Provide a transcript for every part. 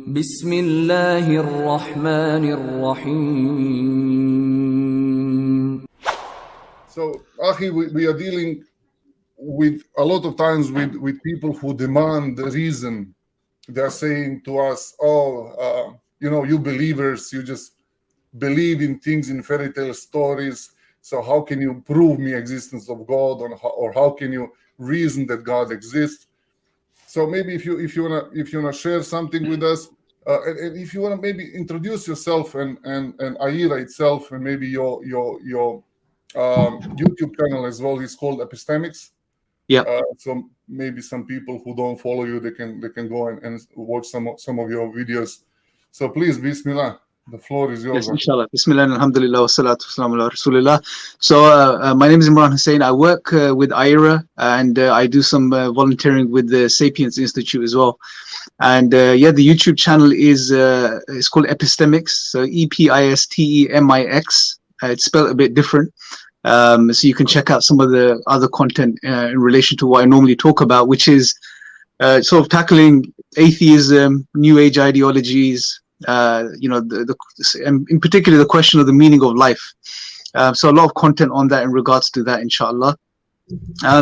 بسم الله الرحمن الرحيم. So, Ahi, we are dealing with a lot of times with people who demand the reason. They are saying to us, you believers, you just believe in things in fairy tale stories. So how can you prove me existence of God, or how can you reason that God exists? So maybe if you wanna share something with us, and if you wanna maybe introduce yourself and Aira itself, and maybe your YouTube channel as well is called Epistemics. Yeah. So maybe some people who don't follow you, they can go and watch some of your videos. So please, Bismillah, the floor is yours. Yes, inshallah. Bismillah, alhamdulillah, wa salatu wassalamu ala rasulillah. So my name is Imran Hussein. I work with Aira, and I do some volunteering with the Sapiens Institute as well. And the YouTube channel is called Epistemics. So Epistemics. It's spelled a bit different. So you can check out some of the other content in relation to what I normally talk about, which is sort of tackling atheism, new age ideologies, in particular the question of the meaning of life. So a lot of content on that in regards to that, inshallah.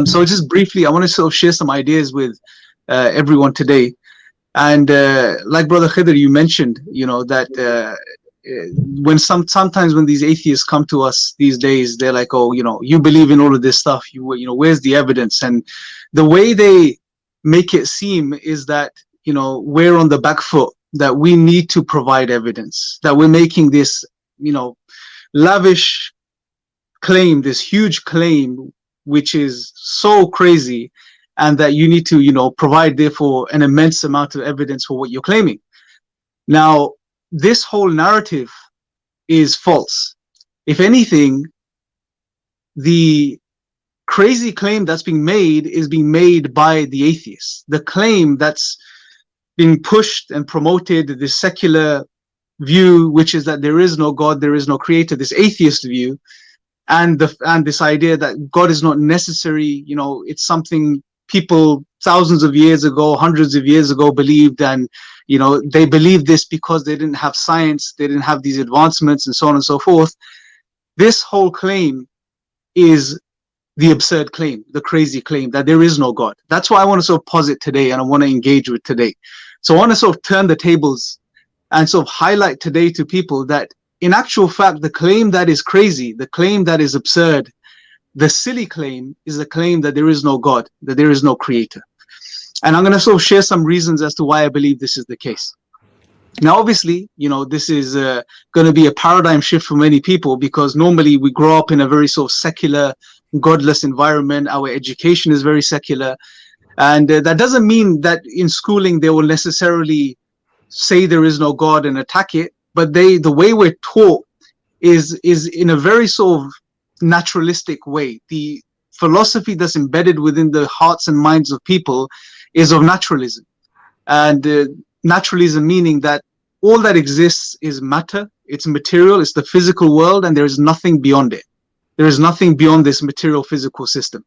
So just briefly, I want to sort of share some ideas with everyone today. And like Brother Khidr, you mentioned, that when sometimes when these atheists come to us these days, they're like, oh, you believe in all of this stuff, where's the evidence? And the way they make it seem is that we're on the back foot, that we need to provide evidence, that we're making this lavish claim, this huge claim, which is so crazy, and that you need to provide therefore an immense amount of evidence for what you're claiming. Now, this whole narrative is false. If anything, the crazy claim that's being made is being made by the atheists. The claim that's being pushed and promoted, the secular view, which is that there is no God, there is no creator, this atheist view, and this idea that God is not necessary, it's something people thousands of years ago, hundreds of years ago believed, and they believed this because they didn't have science, they didn't have these advancements, and so on and so forth. This whole claim is the absurd claim, the crazy claim that there is no God. That's what I want to sort of posit today, and I want to engage with today. So I want to sort of turn the tables and sort of highlight today to people that in actual fact, the claim that is crazy, the claim that is absurd, the silly claim is the claim that there is no God, that there is no creator. And I'm going to sort of share some reasons as to why I believe this is the case. Now, obviously, this is going to be a paradigm shift for many people, because normally we grow up in a very sort of secular, godless environment. Our education is very secular. And that doesn't mean that in schooling they will necessarily say there is no God and attack it. But the way we're taught is in a very sort of naturalistic way. The philosophy that's embedded within the hearts and minds of people is of naturalism. And naturalism meaning that all that exists is matter, it's material, it's the physical world, and there is nothing beyond it. There is nothing beyond this material physical system.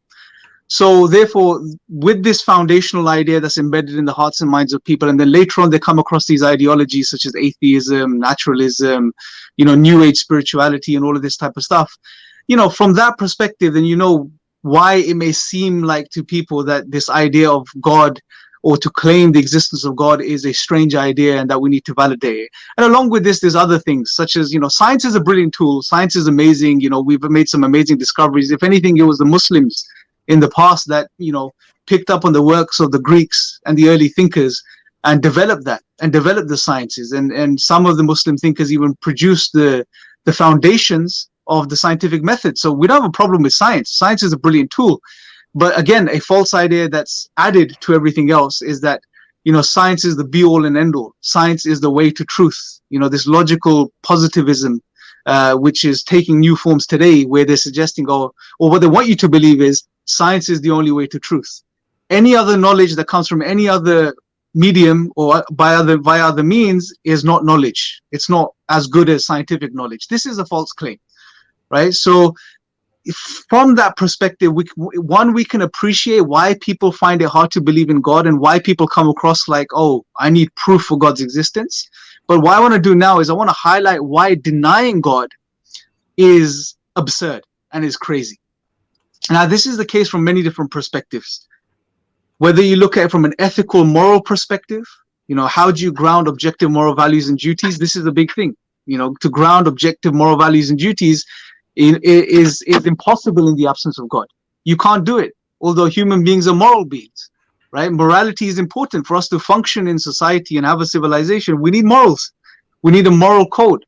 So therefore, with this foundational idea that's embedded in the hearts and minds of people, and then later on they come across these ideologies such as atheism, naturalism, new age spirituality, and all of this type of stuff, from that perspective, then why it may seem like to people that this idea of God, or to claim the existence of God, is a strange idea and that we need to validate it. And along with this, there's other things such as, science is a brilliant tool. Science is amazing. We've made some amazing discoveries. If anything, it was the Muslims in the past that, picked up on the works of the Greeks and the early thinkers and developed that and developed the sciences. And some of the Muslim thinkers even produced the foundations of the scientific method. So we don't have a problem with science. Science is a brilliant tool. But again, a false idea that's added to everything else is that, science is the be all and end all. Science is the way to truth. This logical positivism, which is taking new forms today, where they're suggesting, or what they want you to believe is science is the only way to truth. Any other knowledge that comes from any other medium or via other means is not knowledge. It's not as good as scientific knowledge. This is a false claim, right? So from that perspective, we can appreciate why people find it hard to believe in God and why people come across like, oh, I need proof for God's existence. But what I want to do now is I want to highlight why denying God is absurd and is crazy. Now, this is the case from many different perspectives. Whether you look at it from an ethical, moral perspective, how do you ground objective moral values and duties? This is a big thing. To ground objective moral values and duties is impossible in the absence of God. You can't do it, although human beings are moral beings, right? Morality is important for us to function in society and have a civilization. We need morals. We need a moral code.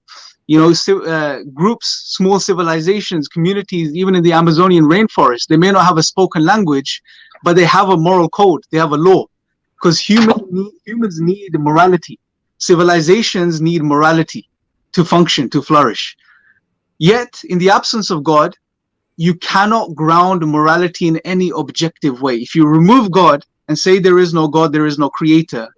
Groups, small civilizations, communities, even in the Amazonian rainforest, they may not have a spoken language, but they have a moral code. They have a law, because humans need morality. Civilizations need morality to function, to flourish. Yet, in the absence of God, you cannot ground morality in any objective way. If you remove God and say there is no God, there is no creator,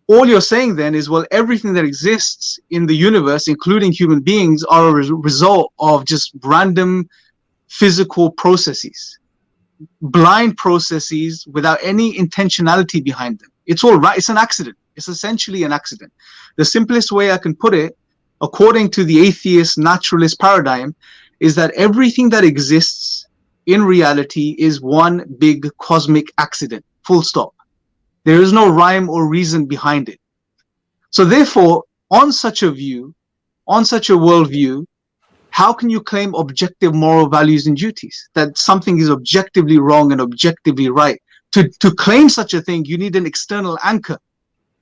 all you're saying then is, well, everything that exists in the universe, including human beings, are a result of just random physical processes, blind processes without any intentionality behind them. It's all right. It's an accident. It's essentially an accident. The simplest way I can put it, according to the atheist naturalist paradigm, is that everything that exists in reality is one big cosmic accident, full stop. There is no rhyme or reason behind it. So therefore, on such a view, on such a worldview, how can you claim objective moral values and duties? That something is objectively wrong and objectively right. To claim such a thing, you need an external anchor.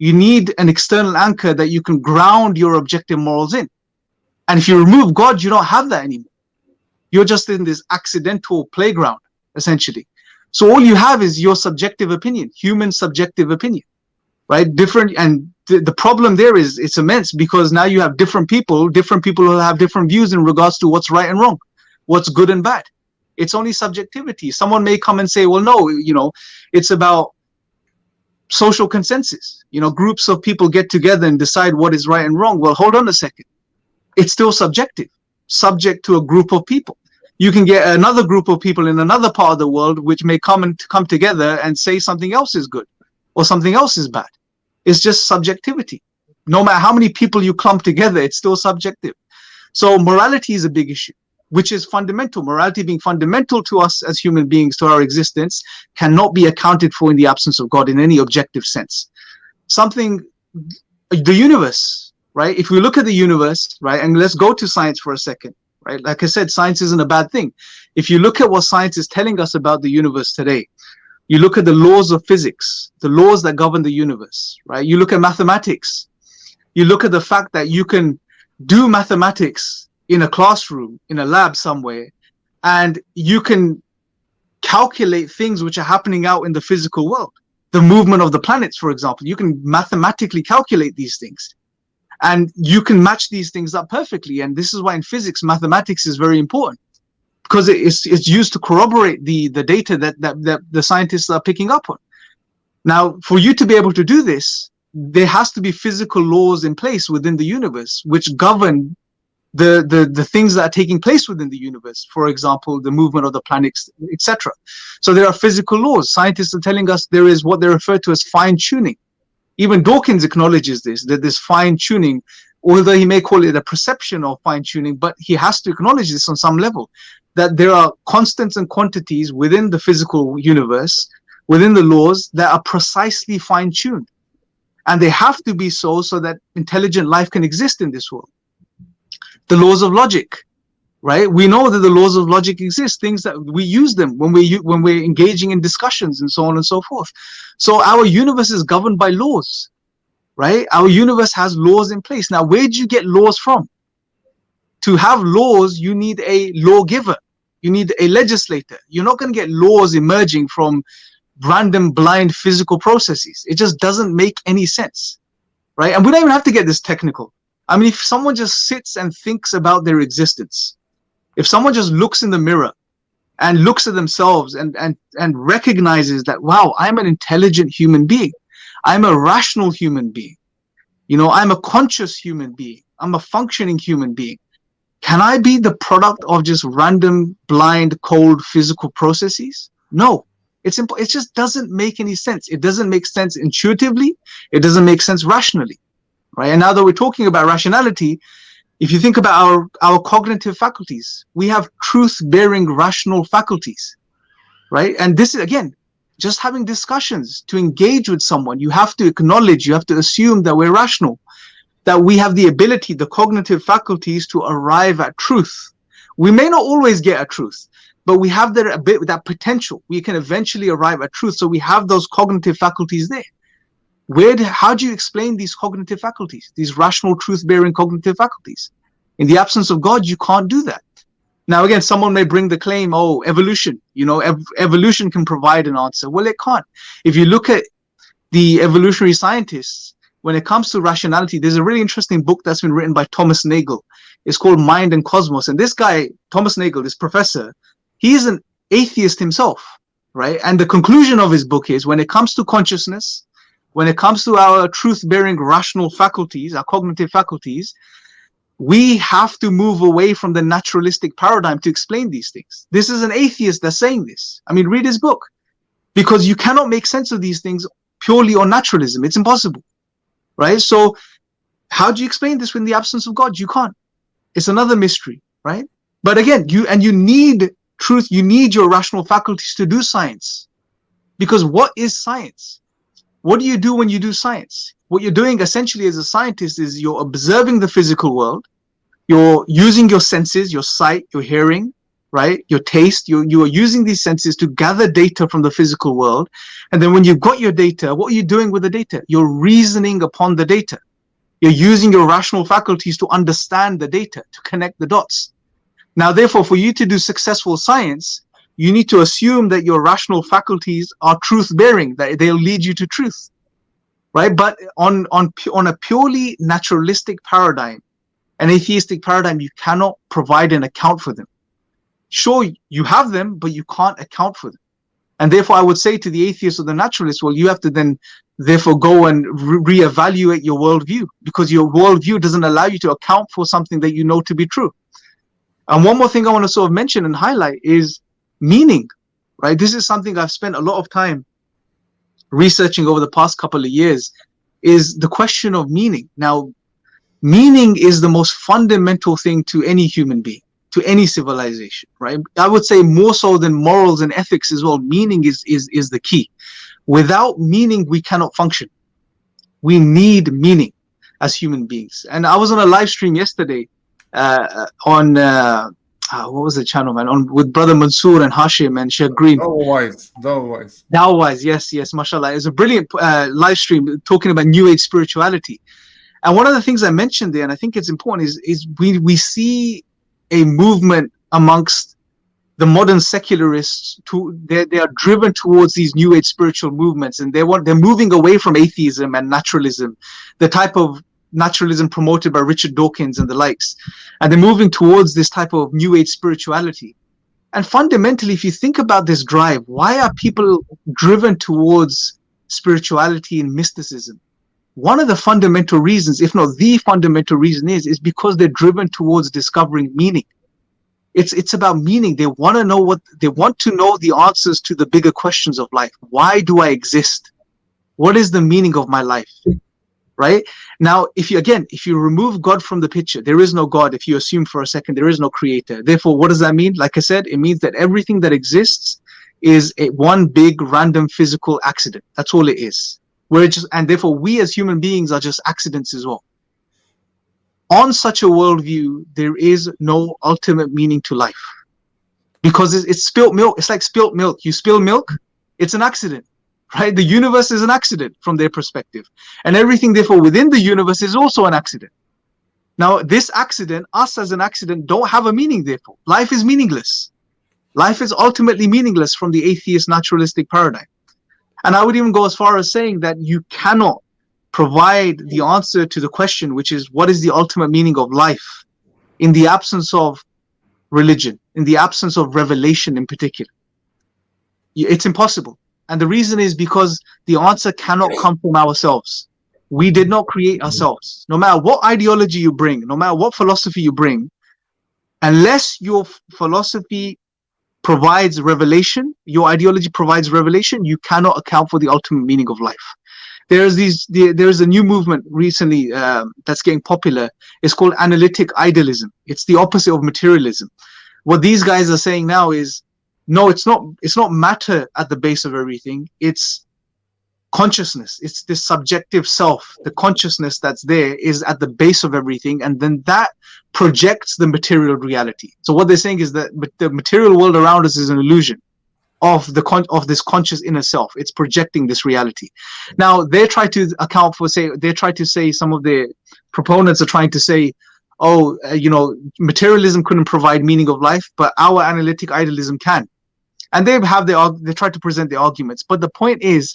You need an external anchor that you can ground your objective morals in. And if you remove God, you don't have that anymore. You're just in this accidental playground, essentially. So all you have is your subjective opinion, human subjective opinion, right? Different, and the problem there is it's immense, because now you have different people who have different views in regards to what's right and wrong, what's good and bad. It's only subjectivity. Someone may come and say, well, no, it's about social consensus. Groups of people get together and decide what is right and wrong. Well, hold on a second. It's still subjective, subject to a group of people. You can get another group of people in another part of the world which may come together and say something else is good or something else is bad. It's just subjectivity. No matter how many people you clump together, it's still subjective. So morality is a big issue, which is fundamental. Morality being fundamental to us as human beings, to our existence, cannot be accounted for in the absence of God in any objective sense. The universe, right? If we look at the universe, right, and let's go to science for a second. Right? Like I said, science isn't a bad thing. If you look at what science is telling us about the universe today, you look at the laws of physics, the laws that govern the universe, right? You look at mathematics. You look at the fact that you can do mathematics in a classroom, in a lab somewhere, and you can calculate things which are happening out in the physical world. The movement of the planets, for example, you can mathematically calculate these things. And you can match these things up perfectly. And this is why in physics, mathematics is very important, because it's used to corroborate the data that the scientists are picking up on. Now, for you to be able to do this, there has to be physical laws in place within the universe, which govern the things that are taking place within the universe. For example, the movement of the planets, etc. So there are physical laws. Scientists are telling us there is what they refer to as fine tuning. Even Dawkins acknowledges this, that this fine-tuning, although he may call it a perception of fine-tuning, but he has to acknowledge this on some level, that there are constants and quantities within the physical universe, within the laws, that are precisely fine-tuned. And they have to be so that intelligent life can exist in this world. The laws of logic, right? We know that the laws of logic exist, things that we use them when we're engaging in discussions and so on and so forth. So our universe is governed by laws, right? Our universe has laws in place. Now, where do you get laws from? To have laws, you need a lawgiver. You need a legislator. You're not going to get laws emerging from random blind physical processes. It just doesn't make any sense, right? And we don't even have to get this technical. I mean, if someone just sits and thinks about their existence, if someone just looks in the mirror and looks at themselves and recognizes that, wow, I'm an intelligent human being. I'm a rational human being. I'm a conscious human being. I'm a functioning human being. Can I be the product of just random, blind, cold physical processes? No. It's simple. It just doesn't make any sense. It doesn't make sense intuitively. It doesn't make sense rationally, right? And now that we're talking about rationality, if you think about our cognitive faculties, we have truth-bearing rational faculties, right? And this is, again, just having discussions to engage with someone. You have to acknowledge, you have to assume that we're rational, that we have the ability, the cognitive faculties to arrive at truth. We may not always get at truth, but we have that potential. We can eventually arrive at truth. So we have those cognitive faculties there. How do you explain these cognitive faculties, these rational, truth-bearing cognitive faculties? In the absence of God, you can't do that. Now, again, someone may bring the claim, oh, evolution, evolution can provide an answer. Well, it can't. If you look at the evolutionary scientists, when it comes to rationality, there's a really interesting book that's been written by Thomas Nagel. It's called Mind and Cosmos. And this guy, Thomas Nagel, this professor, he is an atheist himself, right? And the conclusion of his book is, when it comes to consciousness, when it comes to our truth-bearing rational faculties, our cognitive faculties, we have to move away from the naturalistic paradigm to explain these things. This is an atheist that's saying this. I mean, read his book. Because you cannot make sense of these things purely on naturalism. It's impossible, right? So how do you explain this in the absence of God? You can't. It's another mystery, right? But again, you need truth. You need your rational faculties to do science. Because what is science? What do you do when you do science? What you're doing essentially as a scientist is you're observing the physical world. You're using your senses, your sight, your hearing, right? Your taste. You are using these senses to gather data from the physical world. And then when you've got your data, what are you doing with the data? You're reasoning upon the data. You're using your rational faculties to understand the data, to connect the dots. Now, therefore, for you to do successful science, you need to assume that your rational faculties are truth-bearing, that they'll lead you to truth, right? But on a purely naturalistic paradigm, an atheistic paradigm, you cannot provide an account for them. Sure, you have them, but you can't account for them. And therefore, I would say to the atheist or the naturalist, well, you have to then therefore go and reevaluate your worldview, because your worldview doesn't allow you to account for something that you know to be true. And one more thing I want to sort of mention and highlight is meaning, right? This is something I've spent a lot of time researching over the past couple of years, is the question of meaning. Now, meaning is the most fundamental thing to any human being, to any civilization, right? I would say more so than morals and ethics as well. Meaning is the key. Without meaning, we cannot function. We need meaning as human beings. And I was on a live stream yesterday on what was the channel, man? With Brother Mansoor and Hashim and Sheikh Green. Dawwise, yes, mashallah. It was a brilliant live stream talking about New Age spirituality. And one of the things I mentioned there, and I think it's important, is we see a movement amongst the modern secularists. They are driven towards these New Age spiritual movements, and they're moving away from atheism and naturalism, the type of naturalism promoted by Richard Dawkins and the likes, and they're moving towards this type of New Age spirituality. And fundamentally, if you think about this drive, why are people driven towards spirituality and mysticism? One of the fundamental reasons, if not the fundamental reason, is because they're driven towards discovering meaning. It's about meaning. They want to know the answers to the bigger questions of life. Why do I exist? What is the meaning of my life? Right? Now, if you remove God from the picture, there is no God. If you assume for a second there is no creator. Therefore, what does that mean? Like I said, it means that everything that exists is one big random physical accident. That's all it is. And therefore we as human beings are just accidents as well. On such a worldview, there is no ultimate meaning to life, because it's spilt milk. It's like spilt milk. You spill milk, it's an accident, right? The universe is an accident from their perspective, and everything therefore within the universe is also an accident. Now, this accident, us as an accident, don't have a meaning. Therefore, life is meaningless. Life is ultimately meaningless from the atheist naturalistic paradigm. And I would even go as far as saying that you cannot provide the answer to the question, which is, what is the ultimate meaning of life, in the absence of religion, in the absence of revelation in particular. It's impossible. And the reason is because the answer cannot come from ourselves. We did not create ourselves. No matter what ideology you bring, no matter what philosophy you bring, Unless your philosophy provides revelation, your ideology provides revelation, you cannot account for the ultimate meaning of life. There's a new movement recently that's getting popular. It's called analytic idealism. It's the opposite of materialism. What these guys are saying now is, no, it's not matter at the base of everything. It's consciousness. It's this subjective self. The consciousness that's there is at the base of everything, and then that projects the material reality. So what they're saying is that the material world around us is an illusion of this conscious inner self. It's projecting this reality. Now they try to account for, some of the proponents are trying to say, oh, materialism couldn't provide meaning of life, but our analytic idealism can. And they try to present the arguments. But the point is,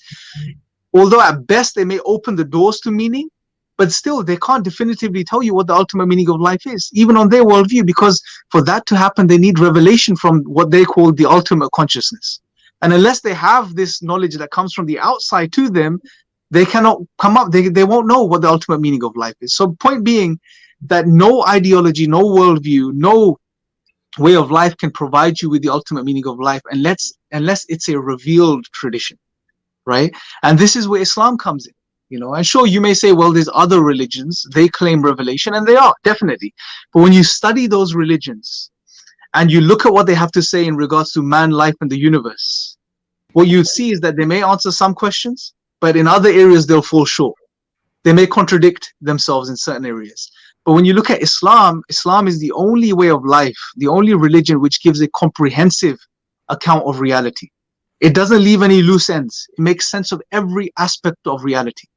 although at best they may open the doors to meaning, but still they can't definitively tell you what the ultimate meaning of life is, even on their worldview, because for that to happen, they need revelation from what they call the ultimate consciousness. And unless they have this knowledge that comes from the outside to them, they cannot come up, they won't know what the ultimate meaning of life is. So point being that no ideology, no worldview, no way of life can provide you with the ultimate meaning of life unless it's a revealed tradition, right? And this is where Islam comes in. And sure, you may say, well, there's other religions, they claim revelation, and they are, definitely. But when you study those religions and you look at what they have to say in regards to man, life, and the universe, what you see is that they may answer some questions, but in other areas they'll fall short. They may contradict themselves in certain areas. But when you look at Islam, Islam is the only way of life, the only religion which gives a comprehensive account of reality. It doesn't leave any loose ends. It makes sense of every aspect of reality.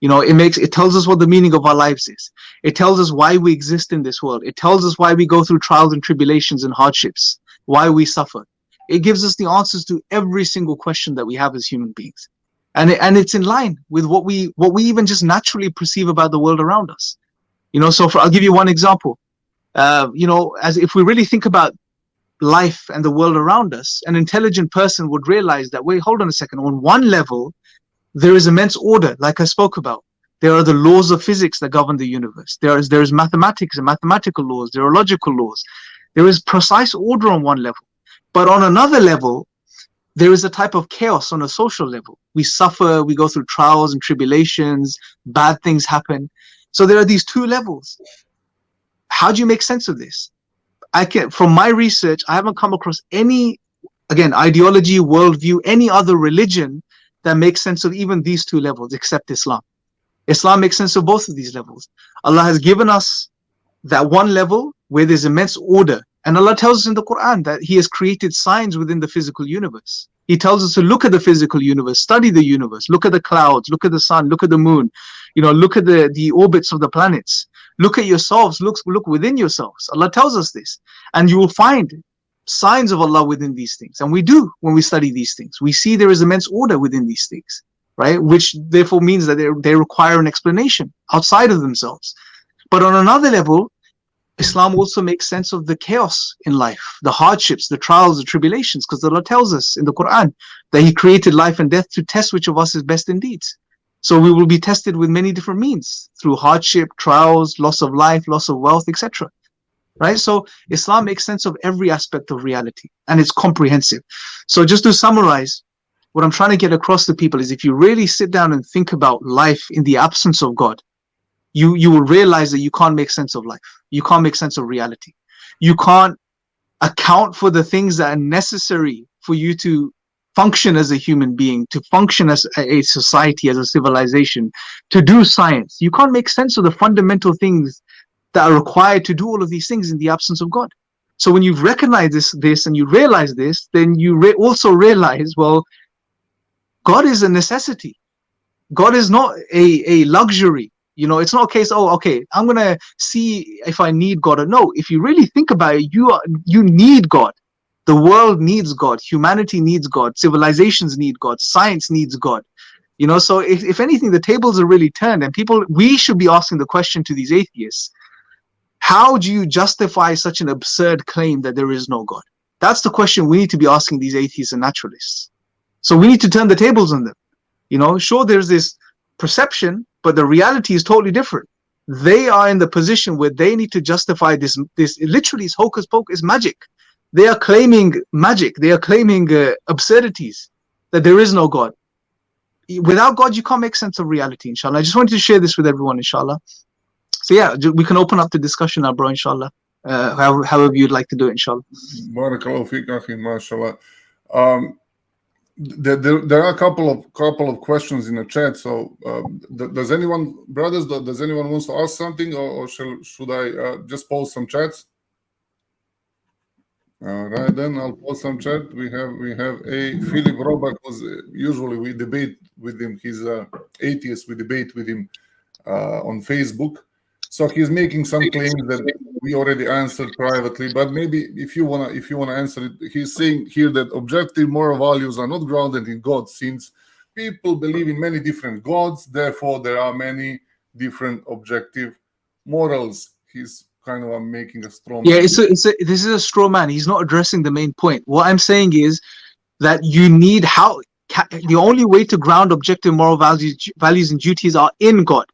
It tells us what the meaning of our lives is. It tells us why we exist in this world. It tells us why we go through trials and tribulations and hardships, why we suffer. It gives us the answers to every single question that we have as human beings. And it's in line with what we even just naturally perceive about the world around us. I'll give you one example. As if we really think about life and the world around us, an intelligent person would realize that, wait, hold on a second. On one level, there is immense order, like I spoke about. There are the laws of physics that govern the universe. There is mathematics and mathematical laws. There are logical laws. There is precise order on one level. But on another level, there is a type of chaos on a social level. We suffer, we go through trials and tribulations, bad things happen. So there are these two levels. How do you make sense of this? From my research, I haven't come across any, again, ideology, worldview, any other religion that makes sense of even these two levels except Islam. Islam makes sense of both of these levels. Allah has given us that one level where there's immense order. And Allah tells us in the Quran that He has created signs within the physical universe. He tells us to look at the physical universe, study the universe, look at the clouds, look at the sun, look at the moon, look at the orbits of the planets, look at yourselves, look within yourselves. Allah tells us this. And you will find signs of Allah within these things. And we do when we study these things. We see there is immense order within these things, right? Which therefore means that they require an explanation outside of themselves. But on another level, Islam also makes sense of the chaos in life, the hardships, the trials, the tribulations, because Allah tells us in the Quran that He created life and death to test which of us is best indeed. So we will be tested with many different means, through hardship, trials, loss of life, loss of wealth, etc. Right? So Islam makes sense of every aspect of reality, and it's comprehensive. So just to summarize, what I'm trying to get across to people is, if you really sit down and think about life in the absence of God, you will realize that you can't make sense of life. You can't make sense of reality. You can't account for the things that are necessary for you to function as a human being, to function as a society, as a civilization, to do science. You can't make sense of the fundamental things that are required to do all of these things in the absence of God. So when you've recognized this and you realize this, then you also realize, well, God is a necessity. God is not a luxury. It's not a case, I'm going to see if I need God or no. If you really think about it, you need God. The world needs God. Humanity needs God. Civilizations need God. Science needs God. So if anything, the tables are really turned, and we should be asking the question to these atheists: how do you justify such an absurd claim that there is no God? That's the question we need to be asking these atheists and naturalists. So we need to turn the tables on them. Sure, there's this perception, but the reality is totally different. they are in the position where they need to justify this literally is hocus pocus, magic. They are claiming magic. They are claiming absurdities, that there is no God. Without God, you can't make sense of reality, inshallah. I just wanted to share this with everyone, inshallah. So yeah, we can open up the discussion now, bro, inshallah. However you'd like to do it, inshallah. Barakallahu feek, akhi, mashallah. There are a couple of questions in the chat. So does anyone, brothers, does anyone wants to ask something, or should I just post some chats? All right, then I'll post some chat. We have a Philip Robert, who's usually we debate with him. He's atheist. We debate with him on Facebook. So he's making some claims that we already answered privately, but maybe if you wanna answer it, he's saying here that objective moral values are not grounded in God, since people believe in many different gods, therefore there are many different objective morals. He's kind of making a straw man. Yeah, this is a straw man. He's not addressing the main point. What I'm saying is that you need the only way to ground objective moral values and duties are in God.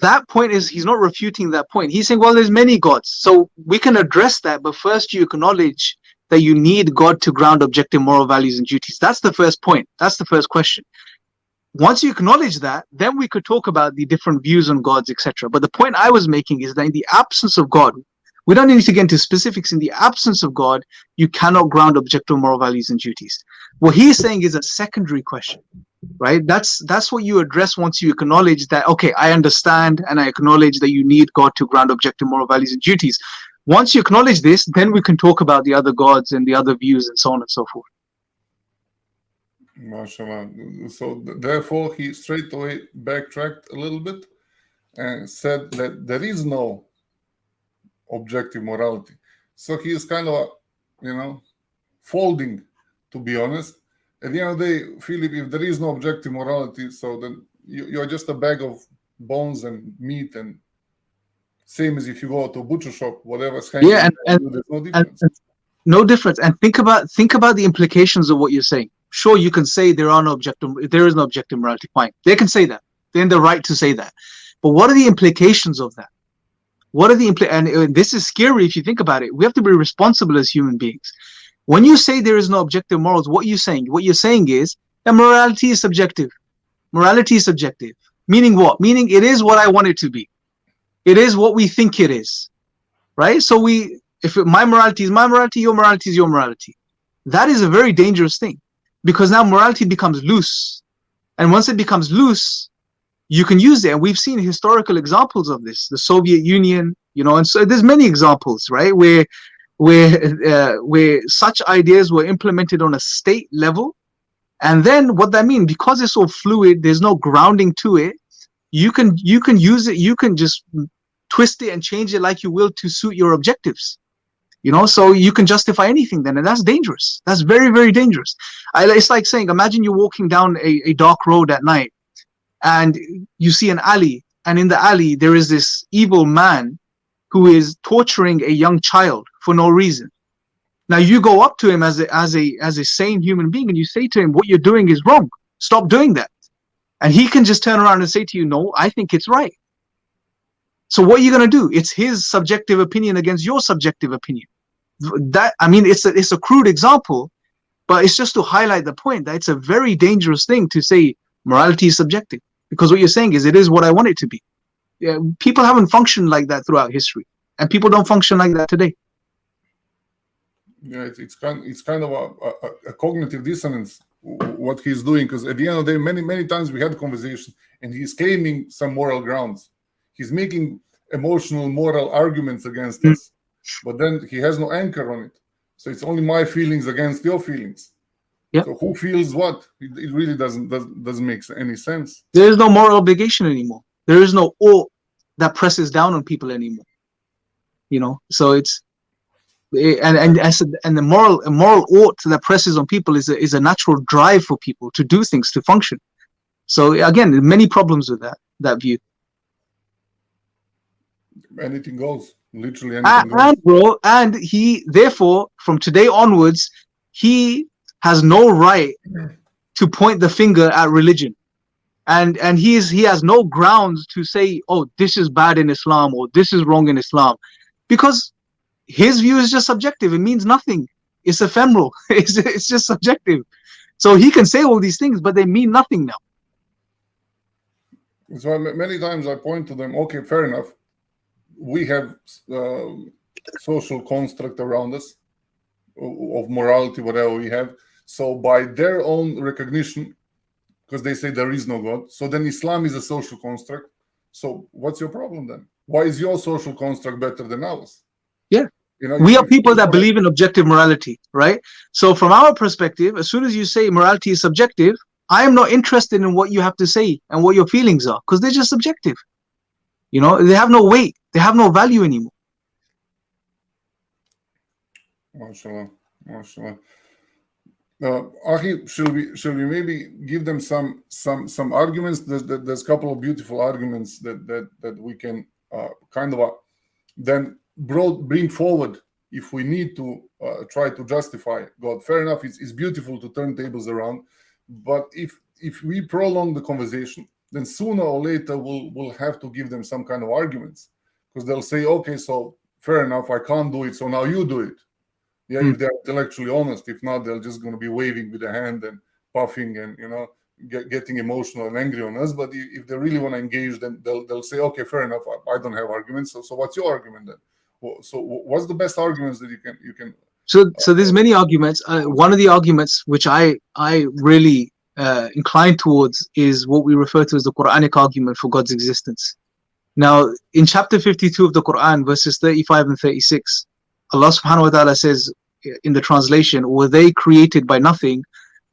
That point is, he's not refuting that point. He's saying, well, there's many gods. So we can address that, but first you acknowledge that you need God to ground objective moral values and duties. That's the first point. That's the first question. Once you acknowledge that, then we could talk about the different views on gods, etc. But the point I was making is that in the absence of God, we don't need to get into specifics. In the absence of God, you cannot ground objective moral values and duties. What he's saying is a secondary question. Right, that's what you address once you acknowledge that, okay, I understand and I acknowledge that you need God to ground objective moral values and duties. Once you acknowledge this, then we can talk about the other gods and the other views and so on and so forth. MashaAllah. So therefore he straight away backtracked a little bit and said that there is no objective morality. So he is kind of, folding, to be honest. At the end of the day, Philip, if there is no objective morality, so then you're just a bag of bones and meat, and same as if you go to a butcher shop, whatever's hanging. Yeah, there's no difference. No difference. And think about the implications of what you're saying. Sure, you can say there is no objective morality. Fine, they can say that. They're in the right to say that. But what are the implications of that? What are the and this is scary if you think about it. We have to be responsible as human beings. When you say there is no objective morals, what you're saying is that morality is subjective. Morality is subjective. Meaning what? Meaning it is what I want it to be. It is what we think it is. Right? So my morality is my morality, your morality is your morality. That is a very dangerous thing, because now morality becomes loose. And once it becomes loose, you can use it. And we've seen historical examples of this. The Soviet Union, and so there's many examples, right? Where such ideas were implemented on a state level, and then what that means, because it's so fluid, there's no grounding to it. You can use it. You can just twist it and change it like you will to suit your objectives. So you can justify anything then, and that's dangerous. That's very, very dangerous. It's like saying, imagine you're walking down a dark road at night, and you see an alley, and in the alley there is this evil man who is torturing a young child for no reason. Now you go up to him as a sane human being, and you say to him, what you're doing is wrong. Stop doing that. And he can just turn around and say to you, no, I think it's right. So what are you going to do? It's his subjective opinion against your subjective opinion. It's a crude example, but it's just to highlight the point that it's a very dangerous thing to say morality is subjective, because what you're saying is it is what I want it to be. Yeah, people haven't functioned like that throughout history, and people don't function like that today. Yeah, it's kind of a cognitive dissonance what he's doing, because at the end of the day, many times we had a conversation, and he's claiming some moral grounds. He's making emotional, moral arguments against us, but then he has no anchor on it. So it's only my feelings against your feelings. Yeah. So who feels what? It really doesn't make any sense. There is no moral obligation anymore. There is no ought that presses down on people anymore. So it's and the moral ought that presses on people is a natural drive for people to do things, to function. So again, many problems with that view. Anything goes, literally anything goes. And he, therefore, from today onwards, he has no right to point the finger at religion. and he has no grounds to say, oh, this is bad in Islam or this is wrong in Islam, because his view is just subjective. It means nothing. It's ephemeral. It's just subjective. So he can say all these things, but they mean nothing now. So many times I point to them, okay, fair enough. We have social construct around us of morality, whatever we have. So by their own recognition, because they say there is no God, so then Islam is a social construct. So what's your problem then? Why is your social construct better than ours? Yeah. You know, we are people that believe in objective morality, right? So from our perspective, as soon as you say morality is subjective, I am not interested in what you have to say and what your feelings are, because they're just subjective. You know, they have no weight. They have no value anymore. MashaAllah, MashaAllah. Ahi, shall we maybe give them some arguments? There's a couple of beautiful arguments that we can kind of then bring forward if we need to try to justify God. Fair enough, it's beautiful to turn tables around, but if we prolong the conversation, then sooner or later we'll have to give them some kind of arguments, because they'll say, okay, so fair enough, I can't do it, so now you do it. Yeah, if they're intellectually honest. If not, they're just going to be waving with a hand and puffing and, you know, getting emotional and angry on us. But if they really want to engage, then they'll say, okay, fair enough, I don't have arguments. So what's your argument then? So what's the best arguments that you can? So there's many arguments. One of the arguments which I really incline towards is what we refer to as the Quranic argument for God's existence. Now, in chapter 52 of the Quran, verses 35 and 36, Allah subhanahu wa ta'ala says in the translation, were they created by nothing,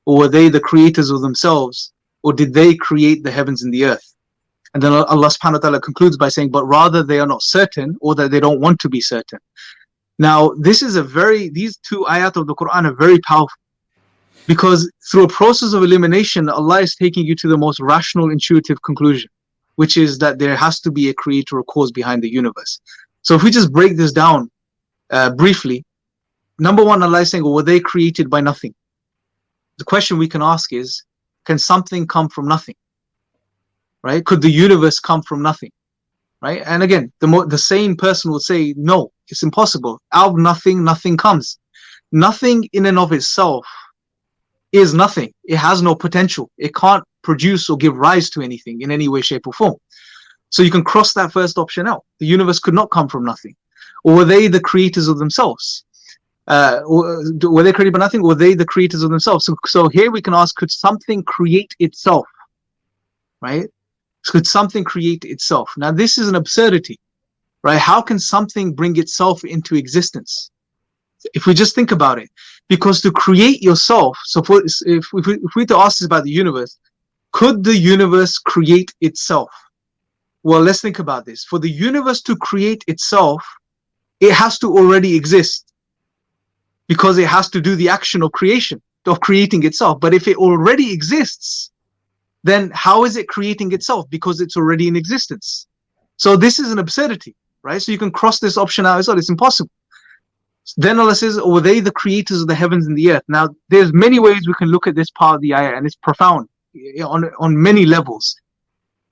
or were they the creators of themselves, or did they create the heavens and the earth? And then Allah subhanahu wa ta'ala concludes by saying, but rather they are not certain, or that they don't want to be certain. Now, these two ayat of the Quran are very powerful, because through a process of elimination, Allah is taking you to the most rational, intuitive conclusion, which is that there has to be a creator or cause behind the universe. So if we just break this down briefly, number one, Allah is saying, were they created by nothing? The question we can ask is, can something come from nothing? Right? Could the universe come from nothing? Right? And again, the sane person would say, no, it's impossible. Out of nothing, nothing comes. Nothing in and of itself is nothing. It has no potential. It can't produce or give rise to anything in any way, shape, or form. So you can cross that first option out. The universe could not come from nothing. Or were they the creators of themselves? Were they created by nothing? Or were they the creators of themselves? So here we can ask, could something create itself? Right? Could something create itself? Now this is an absurdity, right? How can something bring itself into existence? If we just think about it, because to create yourself, so if we were to ask this about the universe, could the universe create itself? Well, let's think about this. For the universe to create itself, it has to already exist, because it has to do the action of creation, of creating itself. But if it already exists, then how is it creating itself? Because it's already in existence. So this is an absurdity, right? So you can cross this option out as well. It's impossible. Then Allah says, were they the creators of the heavens and the earth? Now, there's many ways we can look at this part of the ayah, and it's profound on many levels.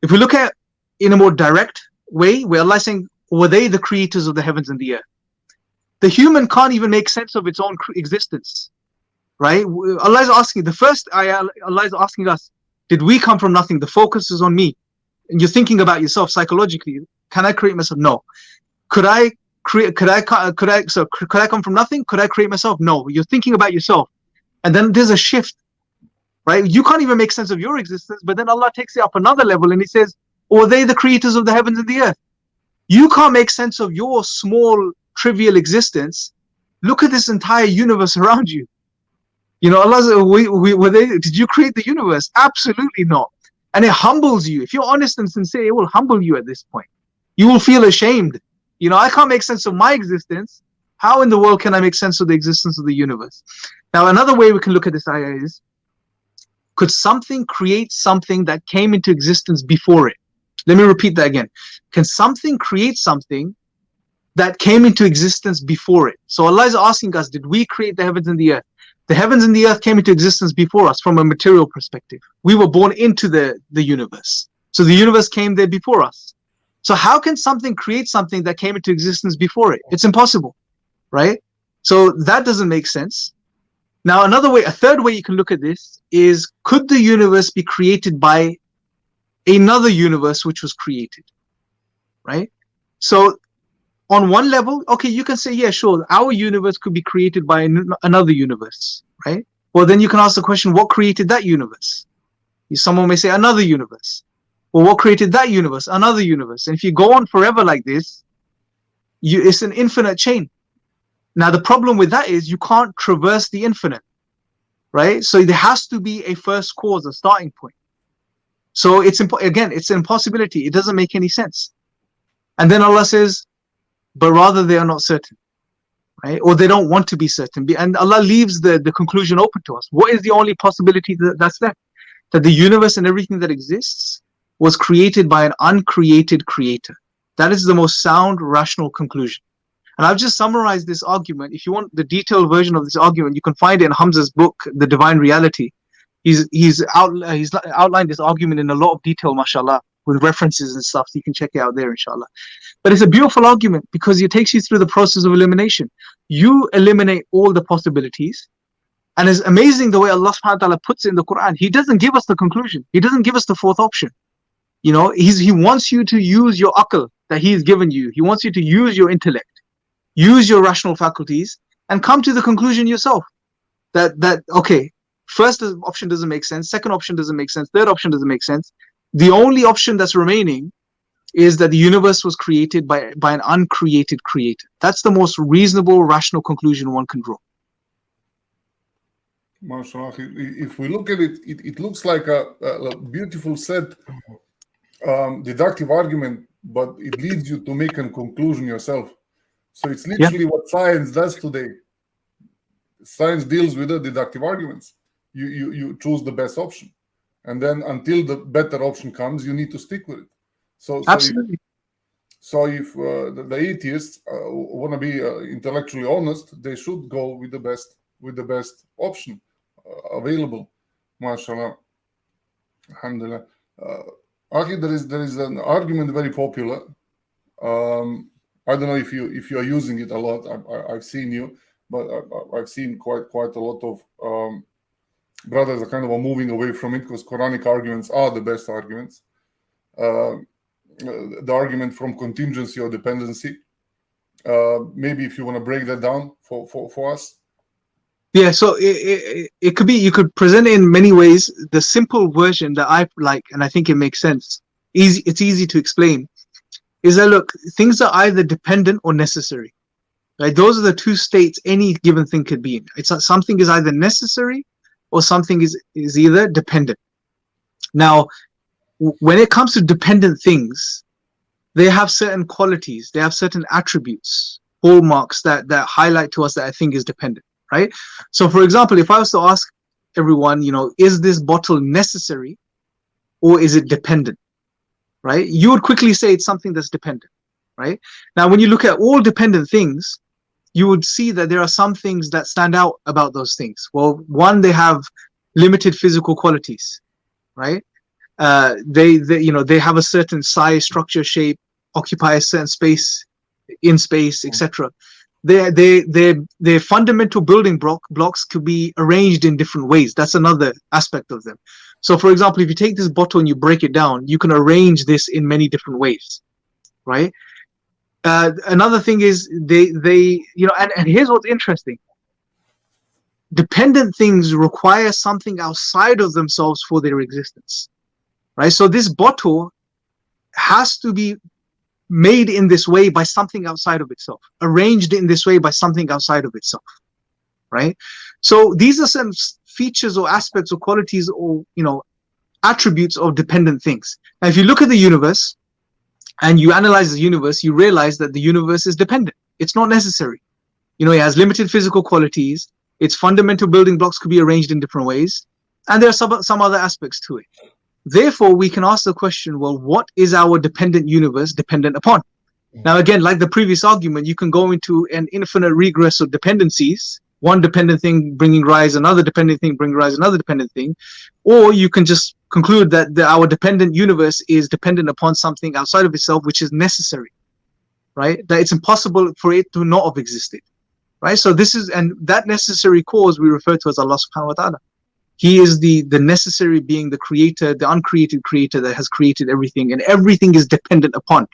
If we look at in a more direct way, where Allah is saying, were they the creators of the heavens and the earth? The human can't even make sense of its own existence, right? Allah is asking, the first ayah, Allah is asking us, did we come from nothing? The focus is on me. And you're thinking about yourself psychologically. Can I create myself? No. Could I come from nothing? Could I create myself? No. You're thinking about yourself. And then there's a shift, right? You can't even make sense of your existence, but then Allah takes it up another level and He says, or are they the creators of the heavens and the earth? You can't make sense of your small, trivial existence. Look at this entire universe around you. You know, Allah says, did you create the universe? Absolutely not. And it humbles you. If you're honest and sincere, it will humble you at this point. You will feel ashamed. You know, I can't make sense of my existence. How in the world can I make sense of the existence of the universe? Now, another way we can look at this ayah is, could something create something that came into existence before it? Let me repeat that again. Can something create something that came into existence before it? So Allah is asking us, did we create the heavens and the earth? The heavens and the earth came into existence before us from a material perspective. We were born into the universe. So the universe came there before us. So how can something create something that came into existence before it? It's impossible, right? So that doesn't make sense. Now, a third way you can look at this is, could the universe be created by another universe which was created, right? So on one level, okay, you can say, yeah, sure, our universe could be created by another universe, right? Well, then you can ask the question, what created that universe? Someone may say another universe. Well, what created that universe? Another universe. And if you go on forever like this, it's an infinite chain. Now, the problem with that is you can't traverse the infinite, right? So there has to be a first cause, a starting point. So it's an impossibility. It doesn't make any sense. And then Allah says, but rather they are not certain, right? Or they don't want to be certain. And Allah leaves the conclusion open to us. What is the only possibility that's left? That the universe and everything that exists was created by an uncreated creator. That is the most sound, rational conclusion. And I've just summarized this argument. If you want the detailed version of this argument, you can find it in Hamza's book, The Divine Reality. He's outlined this argument in a lot of detail, mashallah, with references and stuff. So you can check it out there, inshallah. But it's a beautiful argument because it takes you through the process of elimination. You eliminate all the possibilities. And it's amazing the way Allah subhanahu wa ta'ala puts it in the Quran. He doesn't give us the conclusion. He doesn't give us the fourth option. You know, he wants you to use your aql that he's given you. He wants you to use your intellect, use your rational faculties, and come to the conclusion yourself that okay, first option doesn't make sense, second option doesn't make sense, third option doesn't make sense. The only option that's remaining is that the universe was created by an uncreated creator. That's the most reasonable, rational conclusion one can draw. MashaAllah, if we look at it, it looks like a beautiful set deductive argument, but it leads you to make a conclusion yourself. So it's literally what science does today. Science deals with the deductive arguments. You choose the best option, and then until the better option comes, you need to stick with it. So Absolutely. If the atheists want to be intellectually honest, they should go with the best option available. MashaAllah, alhamdulillah. Akhi, there is an argument very popular. I don't know if you are using it a lot. I've seen you, but I've seen quite a lot of brothers are kind of moving away from it because Quranic arguments are the best arguments. The argument from contingency or dependency. Maybe if you want to break that down for us. Yeah, so it could be, you could present it in many ways. The simple version that I like, and I think it makes sense, it's easy to explain, is that look, things are either dependent or necessary. Right? Those are the two states any given thing could be in. Something is either necessary or something is either dependent. Now, when it comes to dependent things, they have certain qualities, they have certain attributes, hallmarks that highlight to us that I think is dependent. Right? So for example, if I was to ask everyone, is this bottle necessary or is it dependent? Right? You would quickly say it's something that's dependent. Right? Now, when you look at all dependent things, you would see that there are some things that stand out about those things. Well, one, they have limited physical qualities. Right? They have a certain size, structure, shape, occupy a certain space in space, etc. Their fundamental building blocks could be arranged in different ways. That's another aspect of them. So for example, if you take this bottle and you break it down, you can arrange this in many different ways, right? Another thing is and here's what's interesting. Dependent things require something outside of themselves for their existence, right? So this bottle has to be made in this way by something outside of itself, arranged in this way by something outside of itself, right? So these are some features or aspects or qualities or attributes of dependent things. Now, if you look at the universe and you analyze the universe, you realize that the universe is dependent. It's not necessary. It has limited physical qualities. Its fundamental building blocks could be arranged in different ways, and there are some other aspects to it. Therefore, we can ask the question, well, what is our dependent universe dependent upon? Now, again, like the previous argument, you can go into an infinite regress of dependencies one dependent thing bringing rise, another dependent thing bringing rise, another dependent thing. Or you can just conclude that our dependent universe is dependent upon something outside of itself, which is necessary, right? That it's impossible for it to not have existed, right? So this is, and that necessary cause we refer to as Allah subhanahu wa ta'ala. He is the necessary being, the creator, the uncreated creator that has created everything, and everything is dependent upon.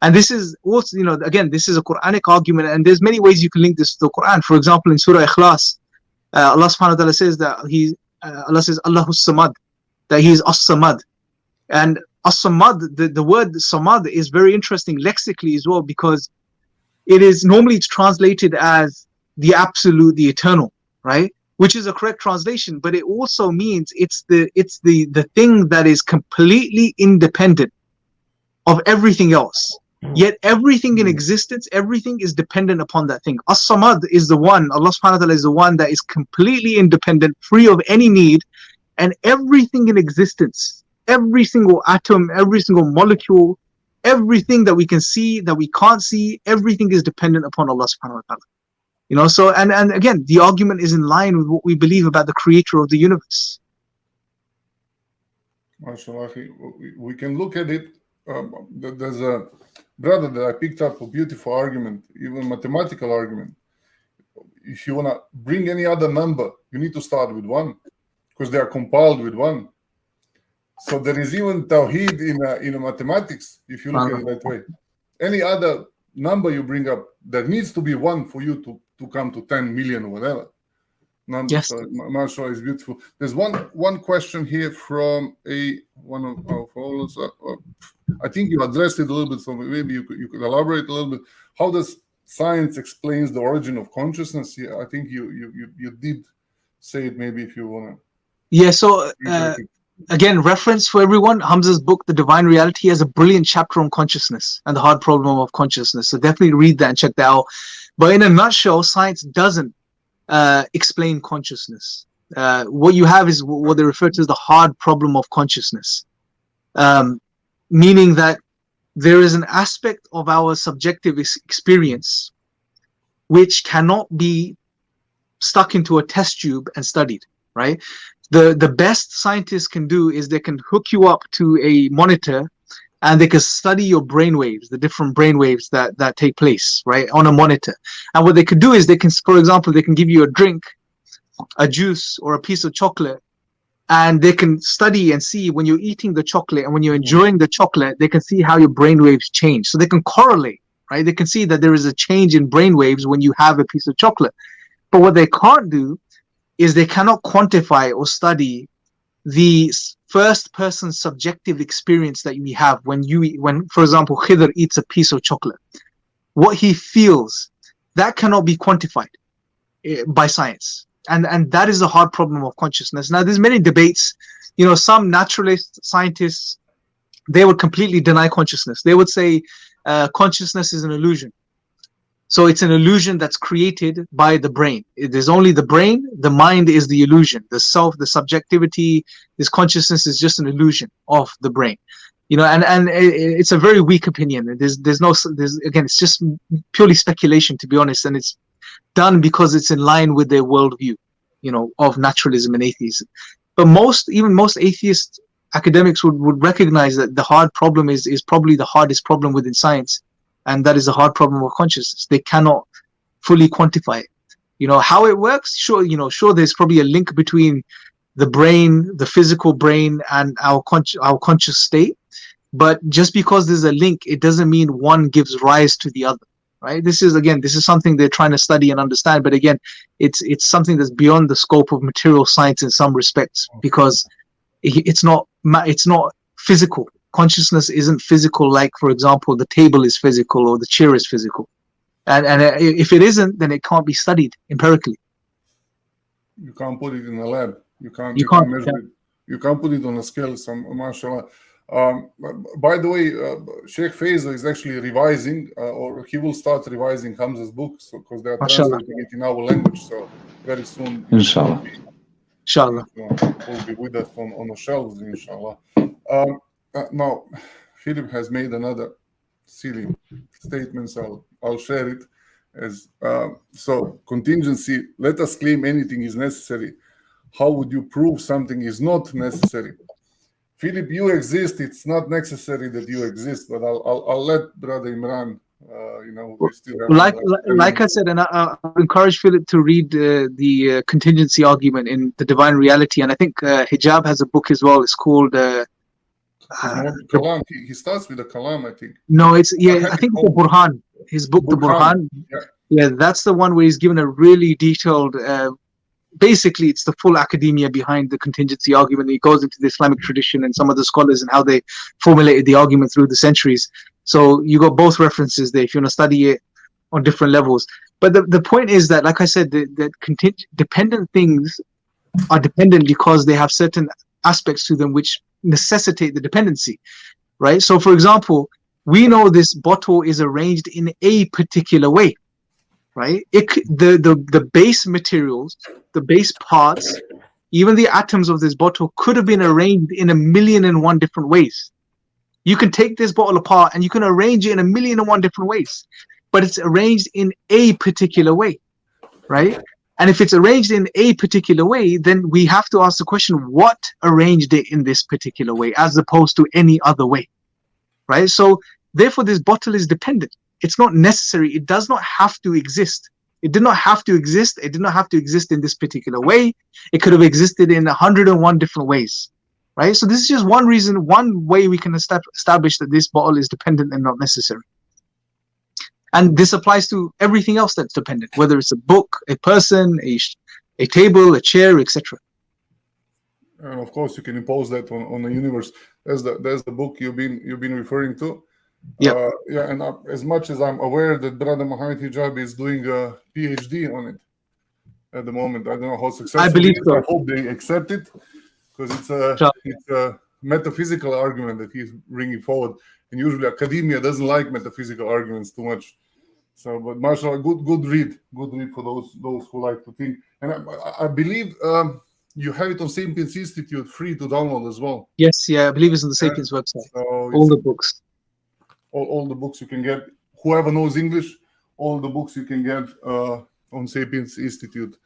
And this is also, again, this is a Quranic argument, and there's many ways you can link this to the Quran. For example, in Surah Ikhlas, Allah subhanahu wa ta'ala says that Allah says, Allahus Samad, that He is As-Samad. And As-Samad, the word Samad is very interesting lexically as well, because it is normally translated as the absolute, the eternal, right? Which is a correct translation, but it also means it's the thing that is completely independent of everything else. Yet everything in existence, everything is dependent upon that thing. As-Samad is the one, Allah subhanahu wa ta'ala is the one that is completely independent, free of any need, and everything in existence, every single atom, every single molecule, everything that we can see, that we can't see, everything is dependent upon Allah subhanahu wa ta'ala. So, and again, the argument is in line with what we believe about the creator of the universe. MashaAllah, we can look at it. There's a brother that I picked up a beautiful argument, even mathematical argument. If you want to bring any other number, you need to start with 1, because they are compiled with 1. So there is even Tawheed in mathematics, if you look at it that way. Any other number you bring up, there needs to be 1 for you to come to 10 million or whatever. Yes. So, MashaAllah is beautiful. There's one question here from one of our followers. I think you addressed it a little bit, so maybe you could elaborate a little bit. How does science explains the origin of consciousness? Yeah, I think you did say it. Maybe if you want to. Yeah. So again, reference for everyone. Hamza's book, The Divine Reality, has a brilliant chapter on consciousness and the hard problem of consciousness. So definitely read that and check that out. But in a nutshell, science doesn't explain consciousness. What you have is what they refer to as the hard problem of consciousness, meaning that there is an aspect of our subjective experience which cannot be stuck into a test tube and studied, right? The best scientists can do is they can hook you up to a monitor and they can study your brain waves, the different brain waves that take place, right, on a monitor. And what they could do is they can, for example, they can give you a drink, a juice, or a piece of chocolate, and they can study and see when you're eating the chocolate and when you're enjoying the chocolate, they can see how your brain waves change. So they can correlate, right? They can see that there is a change in brain waves when you have a piece of chocolate. But what they can't do is they cannot quantify or study the first person subjective experience that we have when for example, Khidr eats a piece of chocolate. What he feels, that cannot be quantified by science. And that is the hard problem of consciousness. Now, there's many debates. Some naturalist scientists, they would completely deny consciousness. They would say consciousness is an illusion. So it's an illusion that's created by the brain. It is only the brain. The mind is the illusion. The self, the subjectivity, this consciousness is just an illusion of the brain. And it's a very weak opinion. There's again, it's just purely speculation, to be honest, and it's done because it's in line with their worldview, of naturalism and atheism. But most atheist academics would recognize that the hard problem is probably the hardest problem within science, and that is the hard problem of consciousness. They cannot fully quantify it. How it works, sure, there's probably a link between the brain, the physical brain, and our conscious state. But just because there's a link, it doesn't mean one gives rise to the other, right? This is something they're trying to study and understand. But again, it's something that's beyond the scope of material science in some respects, because it's not physical. Consciousness isn't physical, like, for example, the table is physical or the chair is physical. And if it isn't, then it can't be studied empirically. You can't put it in a lab. You can't measure it. You can't put it on a scale. MashaAllah. By the way, Sheikh Faiza is actually revising, or he will start revising Hamza's book, because they are translating it in our language. So very soon, Inshallah, will be with us on the shelves, inshallah. Now, Philip has made another silly statement, so I'll share it. as so contingency. Let us claim anything is necessary. How would you prove something is not necessary? Philip, you exist. It's not necessary that you exist. But I'll let Brother Imran. We still have like I said, and I would encourage Philip to read the contingency argument in the Divine Reality, and I think Hijab has a book as well. It's called Kalam. He starts with a Kalam, I think. No, it's I think it's the Burhan. His book, the Burhan. Yeah, that's the one where he's given a really detailed. Basically, it's the full academia behind the contingency argument. He goes into the Islamic tradition and some of the scholars and how they formulated the argument through the centuries. So you got both references there if you want to study it on different levels. But the point is that, like I said, that dependent things are dependent because they have certain aspects to them which necessitate the dependency, right? So, for example, we know this bottle is arranged in a particular way, right? The base materials, the base parts, even the atoms of this bottle could have been arranged in 1,000,001 different ways. You can take this bottle apart and you can arrange it in 1,000,001 different ways, but it's arranged in a particular way, right? And if it's arranged in a particular way, then we have to ask the question, what arranged it in this particular way as opposed to any other way, right? So therefore, this bottle is dependent. It's not necessary. It does not have to exist. It did not have to exist. It did not have to exist in this particular way. It could have existed in 101 different ways, right? So this is just one reason, one way we can establish that this bottle is dependent and not necessary. And this applies to everything else that's dependent, whether it's a book, a person, a table, a chair, etc. And of course, you can impose that on the universe. There's the book you've been referring to. Yeah. And as much as I'm aware that Brother Mohammed Hijab is doing a PhD on it at the moment, I don't know how successful. I believe so. I hope they accept it, because it's a metaphysical argument that he's bringing forward, and usually academia doesn't like metaphysical arguments too much. So, but mashallah, good read for those who like to think. And I believe you have it on Sapiens Institute, free to download as well. Yes, I believe it's on the Sapiens website. So all the books. All the books you can get. Whoever knows English, all the books you can get on Sapiens Institute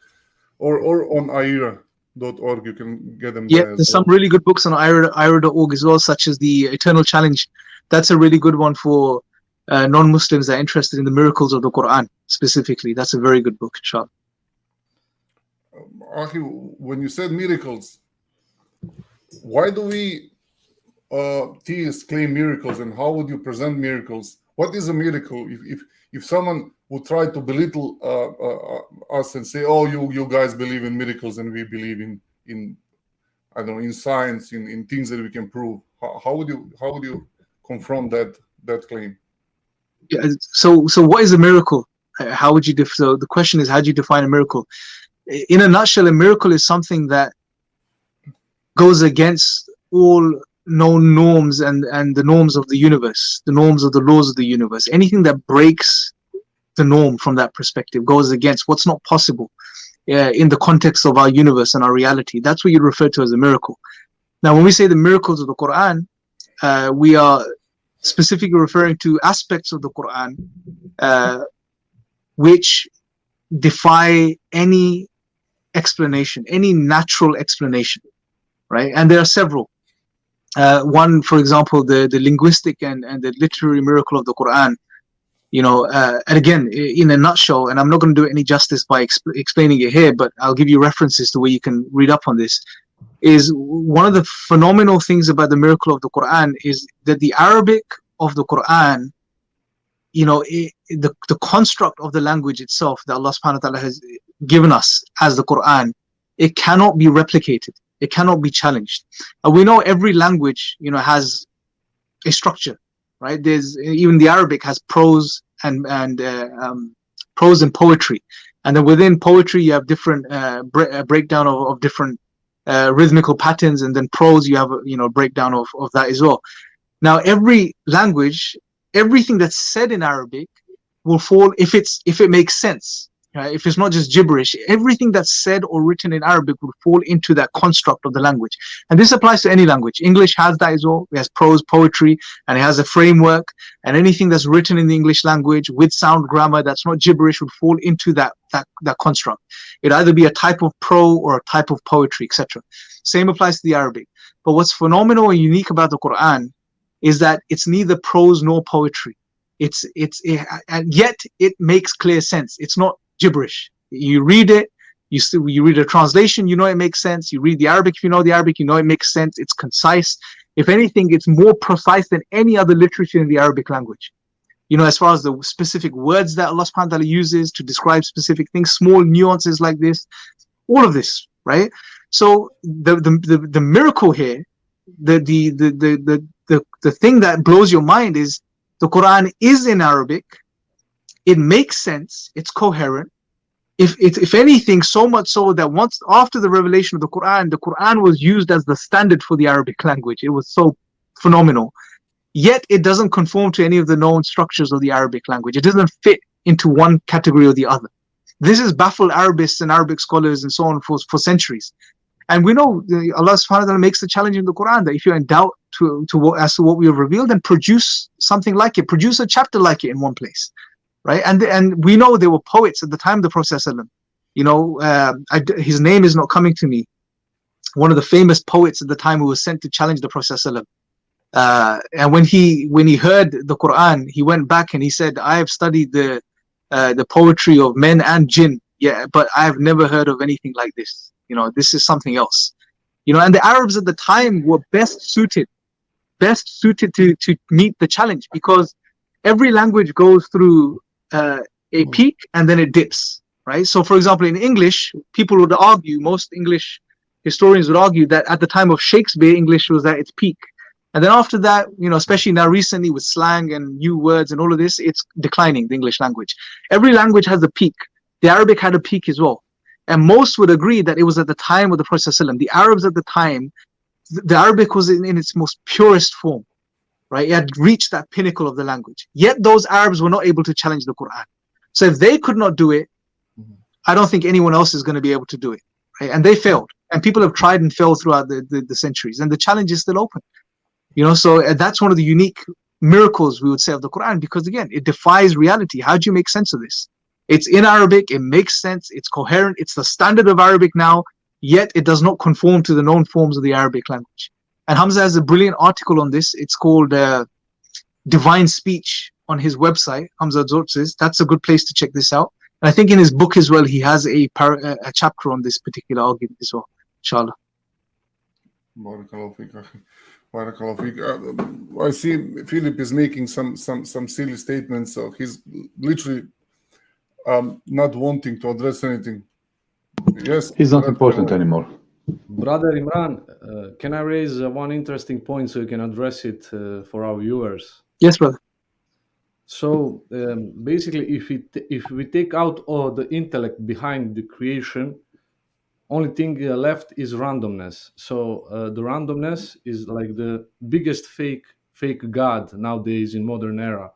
or on aira.org. You can get them there. There's some really good books on aira.org as well, such as the Eternal Challenge. That's a really good one for non-Muslims that are interested in the miracles of the Quran specifically. That's a very good book, inshallah. Akhi, when you said miracles, why do we theists claim miracles, and how would you present miracles? What is a miracle? If someone would try to belittle us and say, "Oh, you guys believe in miracles and we believe in I don't know, in science, in things that we can prove," how would you confront that claim? Yeah, so what is a miracle? How would you so the question is, how do you define a miracle? In a nutshell, a miracle is something that goes against all known norms and the norms of the universe, the norms of the laws of the universe. Anything that breaks the norm from that perspective, goes against what's not possible in the context of our universe and our reality. That's what you refer to as a miracle. Now, when we say the miracles of the Quran, we are specifically referring to aspects of the Quran which defy any explanation, any natural explanation, right? And there are several. One, for example, the linguistic and the literary miracle of the Quran, and again, in a nutshell, and I'm not going to do it any justice by explaining it here, but I'll give you references to where you can read up on this, is one of the phenomenal things about the miracle of the Quran is that the Arabic of the Quran, the construct of the language itself that Allah subhanahu wa ta'ala has given us as the Quran, it cannot be replicated. It cannot be challenged. We know every language, has a structure, right? There's even the Arabic has prose and prose and poetry, and then within poetry you have different breakdown of different rhythmical patterns, and then prose you have a breakdown of that as well. Now every language, everything that's said in Arabic will fall if it makes sense. right? If it's not just gibberish, everything that's said or written in Arabic would fall into that construct of the language. And this applies to any language. English has that as well. It has prose, poetry, and it has a framework. And anything that's written in the English language with sound grammar that's not gibberish would fall into that construct. It'd either be a type of prose or a type of poetry, etc. Same applies to the Arabic. But what's phenomenal and unique about the Quran is that it's neither prose nor poetry. And yet it makes clear sense. It's not gibberish. You read it, you read a translation, you know it makes sense. You read the Arabic, if you know the Arabic, you know it makes sense. It's concise. If anything, it's more precise than any other literature in the Arabic language. As far as the specific words that Allah subhanahu wa ta'ala uses to describe specific things, small nuances like this, all of this, right? So the miracle here, the thing that blows your mind is the Quran is in Arabic. It makes sense. It's coherent. If anything, so much so that once after the revelation of the Quran was used as the standard for the Arabic language. It was so phenomenal. Yet it doesn't conform to any of the known structures of the Arabic language. It doesn't fit into one category or the other. This has baffled Arabists and Arabic scholars and so on for centuries. And we know Allah subhanahu wa ta'ala makes the challenge in the Quran that if you're in doubt as to what we have revealed, then produce something like it. Produce a chapter like it in one place. Right, and we know there were poets at the time of the Prophet ﷺ. His name is not coming to me. One of the famous poets at the time who was sent to challenge the Prophet ﷺ. And when he heard the Quran, he went back and he said, "I have studied the poetry of men and jinn, but I have never heard of anything like this. This is something else." And the Arabs at the time were best suited to meet the challenge, because every language goes through a peak and then it dips, right? So for example, in English, people would argue, most English historians would argue that at the time of Shakespeare, English was at its peak. And then after that, especially now recently with slang and new words and all of this, it's declining, the English language. Every language has a peak. The Arabic had a peak as well. And most would agree that it was at the time of the Prophet ﷺ. The Arabs at the time, the Arabic was in its most purest form. Right, it had reached that pinnacle of the language. Yet those Arabs were not able to challenge the Quran. So if they could not do it, I don't think anyone else is going to be able to do it. Right? And they failed. And people have tried and failed throughout the centuries. And the challenge is still open. So that's one of the unique miracles, we would say, of the Quran, because again, it defies reality. How do you make sense of this? It's in Arabic, it makes sense, it's coherent, it's the standard of Arabic now, yet it does not conform to the known forms of the Arabic language. And Hamza has a brilliant article on this. It's called Divine Speech on his website, Hamza Zortz's. That's a good place to check this out. And I think in his book as well, he has a chapter on this particular argument as well, inshallah. Barakallahu feek, akhi. Barakallahu feek. I see Philip is making some silly statements, so he's literally not wanting to address anything. Yes, he's not important anymore. Brother Imran, can I raise one interesting point so you can address it for our viewers? Yes, brother. So basically, if we take out all the intellect behind the creation, only thing left is randomness. So the randomness is like the biggest fake god nowadays in modern era,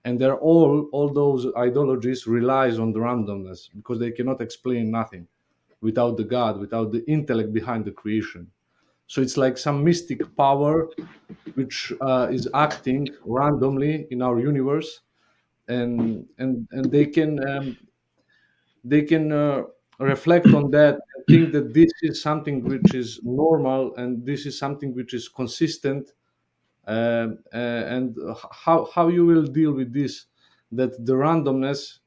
and they're all those ideologies relies on the randomness because they cannot explain nothing without the God, without the intellect behind the creation. So it's like some mystic power which is acting randomly in our universe, and they can reflect on that and think that this is something which is normal and this is something which is consistent. And how you will deal with this, that the randomness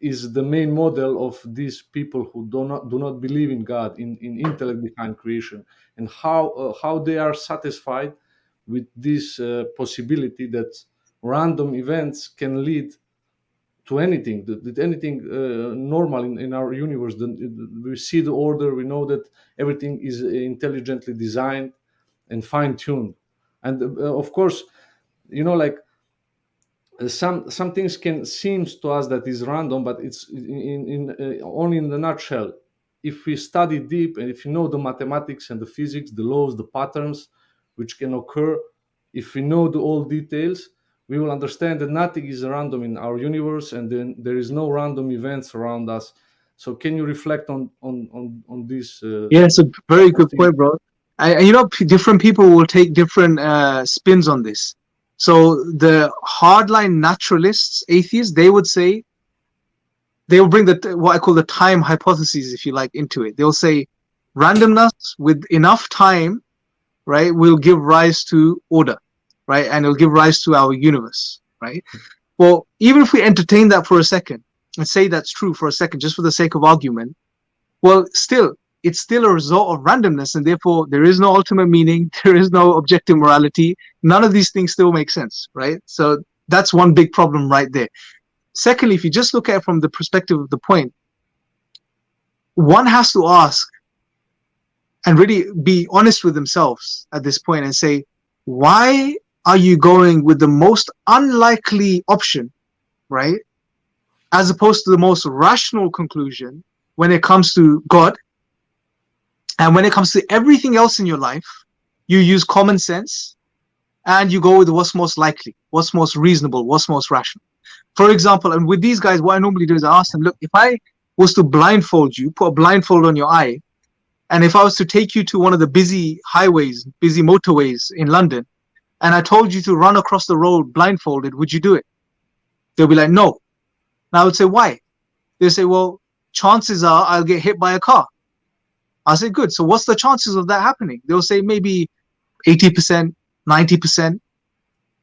is the main model of these people who do not believe in God, in intellect behind creation, and how they are satisfied with this possibility that random events can lead to anything, that anything normal in our universe. We see the order, we know that everything is intelligently designed and fine-tuned. And of course, like some things can seem to us that is random, but it's only in the nutshell. If we study deep and if you know the mathematics and the physics, the laws, the patterns which can occur, if we know the all details, we will understand that nothing is random in our universe, and then there is no random events around us. So can you reflect on this Yeah, it's a type very of good thing? point, bro. And you know, different people will take different spins on this. So the hardline naturalists, atheists, they would say, they will bring the what I call the time hypotheses, if you like, into it. They'll say randomness with enough time, right, will give rise to order, right, and it'll give rise to our universe, right. Well, even if we entertain that for a second and say that's true for a second, just for the sake of argument, well, still, it's still a result of randomness, and therefore there is no ultimate meaning, there is no objective morality. None of these things still make sense, right? So that's one big problem right there. Secondly, if you just look at it from the perspective of the point, one has to ask and really be honest with themselves at this point and say, why are you going with the most unlikely option, right, as opposed to the most rational conclusion when it comes to God? And when it comes to everything else in your life, you use common sense and you go with what's most likely, what's most reasonable, what's most rational. For example, and with these guys, what I normally do is I ask them, look, if I was to blindfold you, put a blindfold on your eye, and if I was to take you to one of the busy highways, busy motorways in London, and I told you to run across the road blindfolded, would you do it? They'll be like, no. And I would say, why? They'll say, well, chances are I'll get hit by a car. I say, good. So what's the chances of that happening? They'll say maybe 80%, 90%.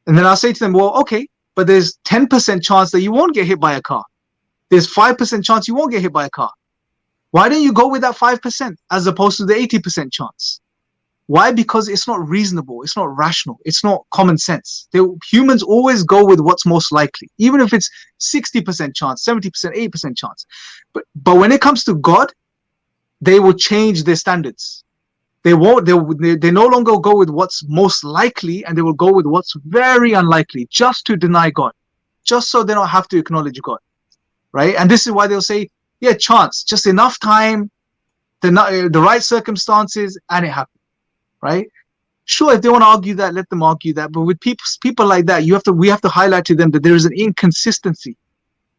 And then I'll say to them, well, okay, but there's 10% chance that you won't get hit by a car. There's 5% chance you won't get hit by a car. Why don't you go with that 5% as opposed to the 80% chance? Why? Because it's not reasonable. It's not rational. It's not common sense. Humans always go with what's most likely, even if it's 60% chance, 70%, 80% chance. But when it comes to God, they will change their standards. They won't. They no longer go with what's most likely, and they will go with what's very unlikely, just to deny God, just so they don't have to acknowledge God, right? And this is why they'll say, yeah, chance, just enough time, the right circumstances, and it happened, right? Sure, if they want to argue that, let them argue that. But with people like that, we have to highlight to them that there is an inconsistency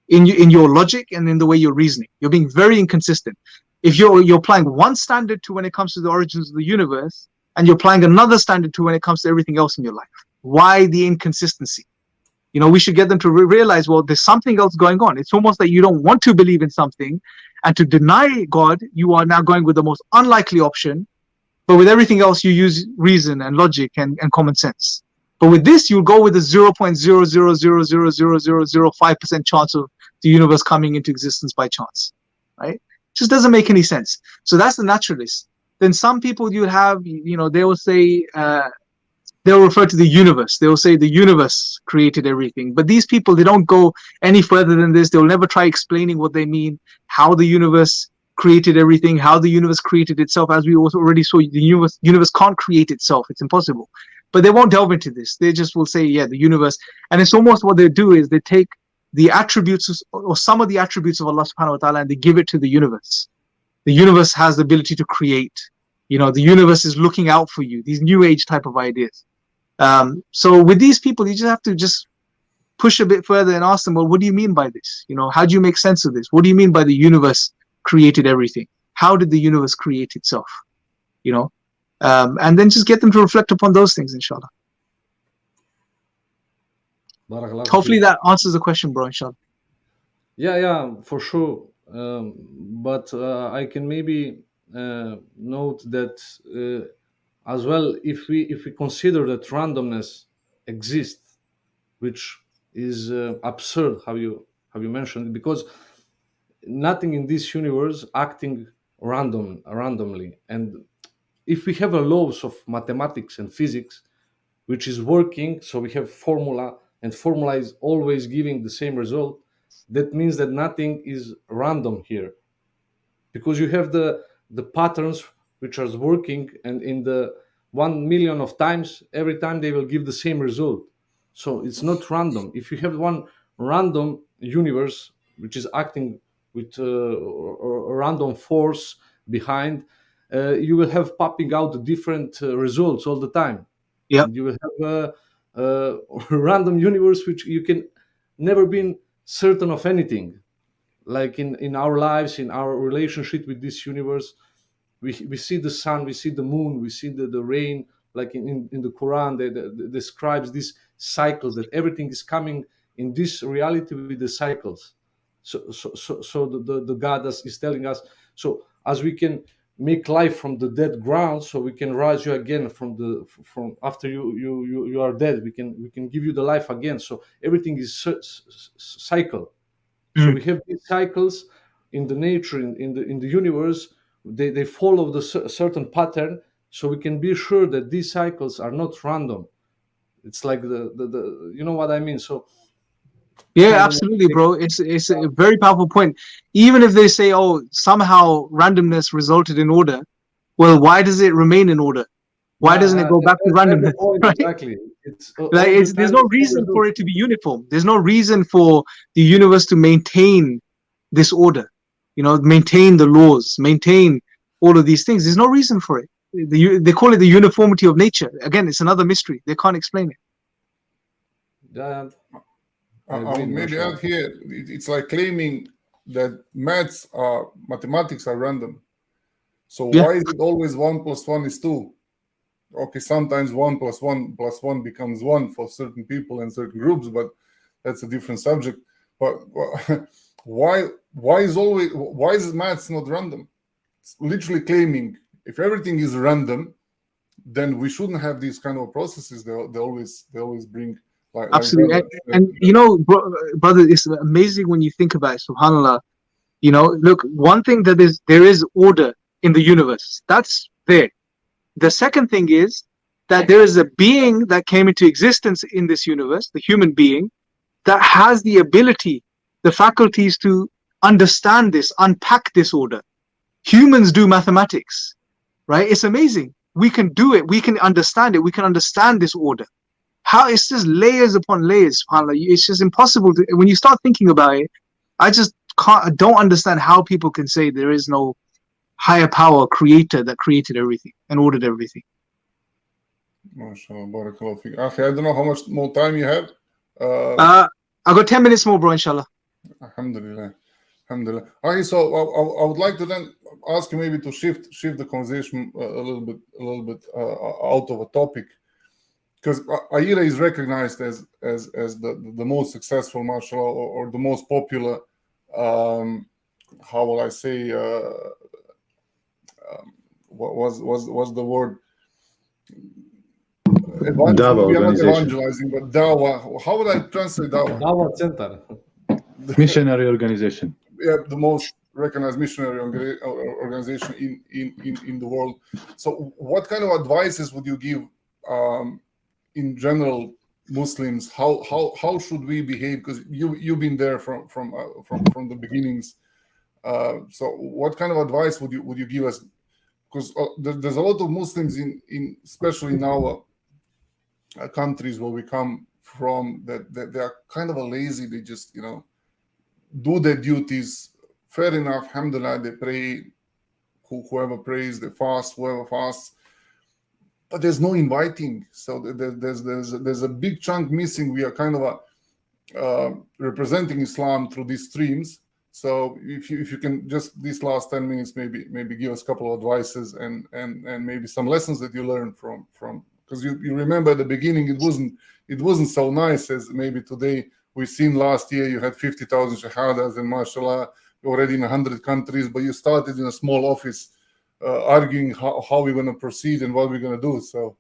in your logic and in the way you're reasoning. You're being very inconsistent. If you're applying one standard to when it comes to the origins of the universe, and you're applying another standard to when it comes to everything else in your life, why the inconsistency? You know, we should get them to realize, well, there's something else going on. It's almost like you don't want to believe in something, and to deny God, you are now going with the most unlikely option. But with everything else, you use reason and logic and common sense. But with this, you'll go with a 0.0000005% chance of the universe coming into existence by chance, right? Just doesn't make any sense. So that's the naturalist. Then some people you have, you know, they will say, they'll refer to the universe. They'll say the universe created everything. But these people, they don't go any further than this. They'll never try explaining what they mean, how the universe created everything, how the universe created itself. As we already saw, the universe can't create itself. It's impossible. But they won't delve into this. They just will say, yeah, the universe. And it's almost what they do is they take the attributes or some of the attributes of Allah subhanahu wa ta'ala and they give it to the universe. The universe has the ability to create. You know, the universe is looking out for you. These new age type of ideas. So with these people, you just have to just push a bit further and ask them, well, what do you mean by this? You know, how do you make sense of this? What do you mean by the universe created everything? How did the universe create itself? You know, and then just get them to reflect upon those things, inshallah. Hopefully that answers the question, bro, inshallah. Yeah, for sure. But I can maybe note that as well, if we consider that randomness exists, which is absurd, how you mentioned, because nothing in this universe acting randomly. And if we have a laws of mathematics and physics which is working, so we have formula, and formula is always giving the same result, that means that nothing is random here, because you have the patterns which are working, and in the 1 million of times, every time they will give the same result. So it's not random. If you have one random universe which is acting with a random force behind, you will have popping out different results all the time. Yeah. And you will have random universe which you can never been certain of anything. Like in our lives, in our relationship with this universe, we see the sun, we see the moon, we see the rain. Like in the Quran, they describes these cycles, that everything is coming in this reality with the cycles. So the God is telling us, so as we can make life from the dead ground, so we can rise you again from after you are dead, we can give you the life again. So everything is cycle. So Mm. we have these cycles in the nature, in the universe. They follow the certain pattern, so we can be sure that these cycles are not random. It's like the you know what I mean. So Yeah, kind of absolutely, bro. It's a very powerful point. Even if they say, oh, somehow randomness resulted in order, well, why does it remain in order? Why doesn't it yeah, go back to that's the randomness? point Right? exactly. It's Like, all the there's time no it's reason for overlooked. it to be uniform. There's no reason for the universe to maintain this order. Maintain the laws, maintain all of these things. There's no reason for it. They call it the uniformity of nature. Again, it's another mystery. They can't explain it. Yeah, I I agree, would maybe mashallah. add here, it's like claiming that mathematics are random. So Yeah, why is it always 1 + 1 is 2? Okay, sometimes 1 + 1 + 1 becomes 1 for certain people and certain groups, but that's a different subject. But why is maths not random? It's literally claiming if everything is random, then we shouldn't have these kind of processes. They always bring like absolutely. that. And brother, it's amazing when you think about it. Subhanallah. Look, one thing there is order in the universe. That's there. The second thing is that there is a being that came into existence in this universe, the human being, that has the ability, the faculties to understand this, unpack this order. Humans do mathematics, right? It's amazing. We can do it. We can understand it. We can understand this order. How it's just layers upon layers, subhanAllah. It's just impossible to, when you start thinking about it, I just can't, I don't understand how people can say there is no higher power creator that created everything and ordered everything. MashaAllah, barakallah fiqh. Akhi, I don't know how much more time you have. I got 10 minutes more, bro, inshallah. Alhamdulillah. Alhamdulillah. Okay, so I would like to then ask you maybe to shift the conversation a little bit out of a topic, because Aira is recognized as the most successful, mashallah, or the most popular. How will I say? What was the word? Dawa We are not organization, evangelizing, but dawah. How would I translate dawah? Dawah center. missionary organization. Yeah, the most recognized missionary organization in the world. So, what kind of advices would you give, in general, Muslims? How should we behave? Because you've been there from the beginnings. So, what kind of advice would you give us? Because there's a lot of Muslims in especially in our countries where we come from, that they are kind of lazy. They just do their duties. Fair enough, alhamdulillah, they pray, whoever prays, they fast, whoever fasts, but there's no inviting. So there's a big chunk missing. We are kind of representing Islam through these streams. So if you can just these last 10 minutes maybe give us a couple of advices and maybe some lessons that you learned from, because you remember at the beginning it wasn't so nice as maybe today. We've seen last year you had 50,000 shahadas, and mashallah, you're already in 100 countries, but you started in a small office arguing how we're going to proceed and what we're going to do. So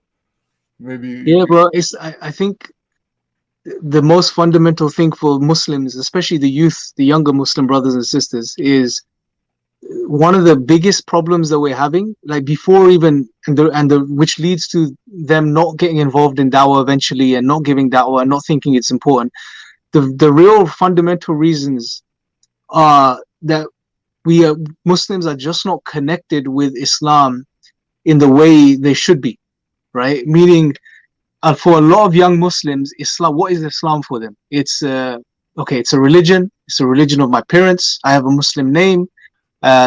maybe... Yeah, bro, I think the most fundamental thing for Muslims, especially the youth, the younger Muslim brothers and sisters, is one of the biggest problems that we're having, like before even, which leads to them not getting involved in dawah eventually and not giving dawah and not thinking it's important. The real fundamental reasons are that Muslims are just not connected with Islam in the way they should be, right? Meaning, for a lot of young Muslims, Islam, what is Islam for them? It's it's a religion. It's a religion of my parents. I have a Muslim name.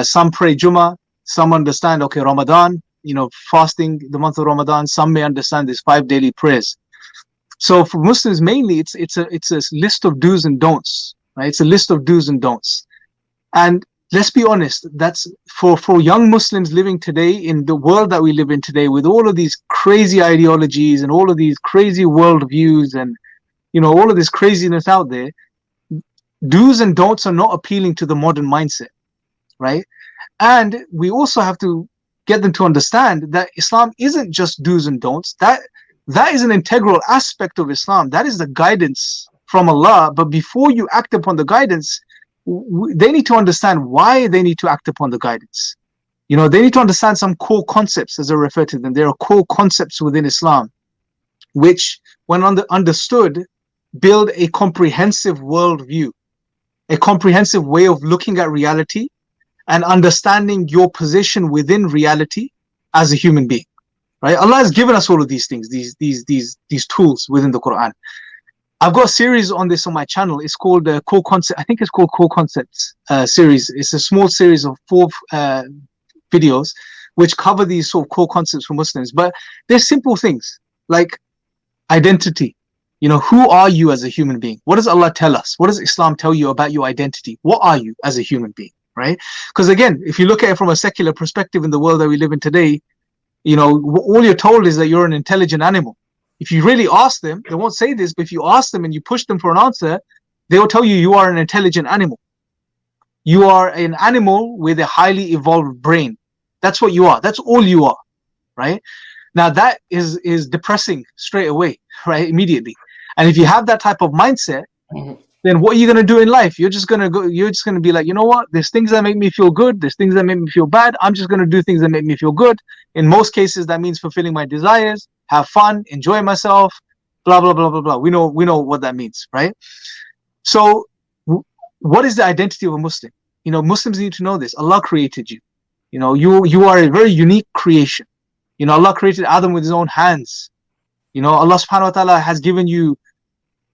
Some pray Jummah. Some understand, Ramadan, fasting the month of Ramadan. Some may understand these 5 daily prayers. So for Muslims mainly, it's a list of do's and don'ts, right? It's a list of do's and don'ts. And let's be honest, that's for young Muslims living today in the world that we live in today, with all of these crazy ideologies and all of these crazy worldviews and all of this craziness out there. Do's and don'ts are not appealing to the modern mindset, right? And we also have to get them to understand that Islam isn't just do's and don'ts. That is an integral aspect of Islam. That is the guidance from Allah. But before you act upon the guidance, they need to understand why they need to act upon the guidance. They need to understand some core concepts, as I refer to them. There are core concepts within Islam, which, when understood, build a comprehensive worldview, a comprehensive way of looking at reality and understanding your position within reality as a human being. Right? Allah has given us all of these things, these tools within the Quran. I've got a series on this on my channel. It's called Core Concept. I think it's called Core Concepts series. It's a small series of 4 videos which cover these sort of core concepts for Muslims. But they're simple things like identity. Who are you as a human being? What does Allah tell us? What does Islam tell you about your identity? What are you as a human being? Right? Because again, if you look at it from a secular perspective in the world that we live in today, all you're told is that you're an intelligent animal. If you really ask them, they won't say this, but if you ask them and you push them for an answer, they will tell you you are an intelligent animal. You are an animal with a highly evolved brain. That's what you are. That's all you are, right? Now that is depressing straight away, right? Immediately. And if you have that type of mindset, then what are you going to do in life? You're just going to be like, you know what? There's things that make me feel good. There's things that make me feel bad. I'm just going to do things that make me feel good. In most cases, that means fulfilling my desires, have fun, enjoy myself, blah, blah, blah, blah, blah. We know what that means, right? So what is the identity of a Muslim? Muslims need to know this. Allah created you. You are a very unique creation. Allah created Adam with his own hands. Allah subhanahu wa ta'ala has given you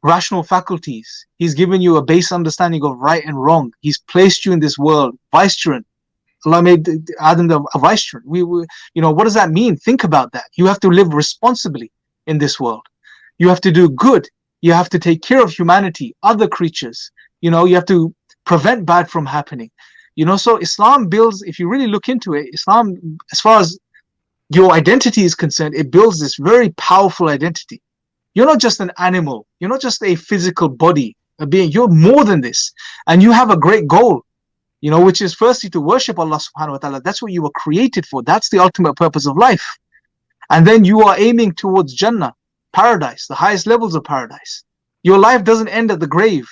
rational faculties. He's given you a base understanding of right and wrong. He's placed you in this world, vicegerent. Allah made Adam a vicegerent. What does that mean? Think about that. You have to live responsibly in this world. You have to do good. You have to take care of humanity, other creatures. You have to prevent bad from happening. So Islam builds, if you really look into it, Islam, as far as your identity is concerned, it builds this very powerful identity. You're not just an animal. You're not just a physical body, a being. You're more than this. And you have a great goal, which is firstly to worship Allah subhanahu wa ta'ala. That's what you were created for. That's the ultimate purpose of life. And then you are aiming towards Jannah, paradise, the highest levels of paradise. Your life doesn't end at the grave,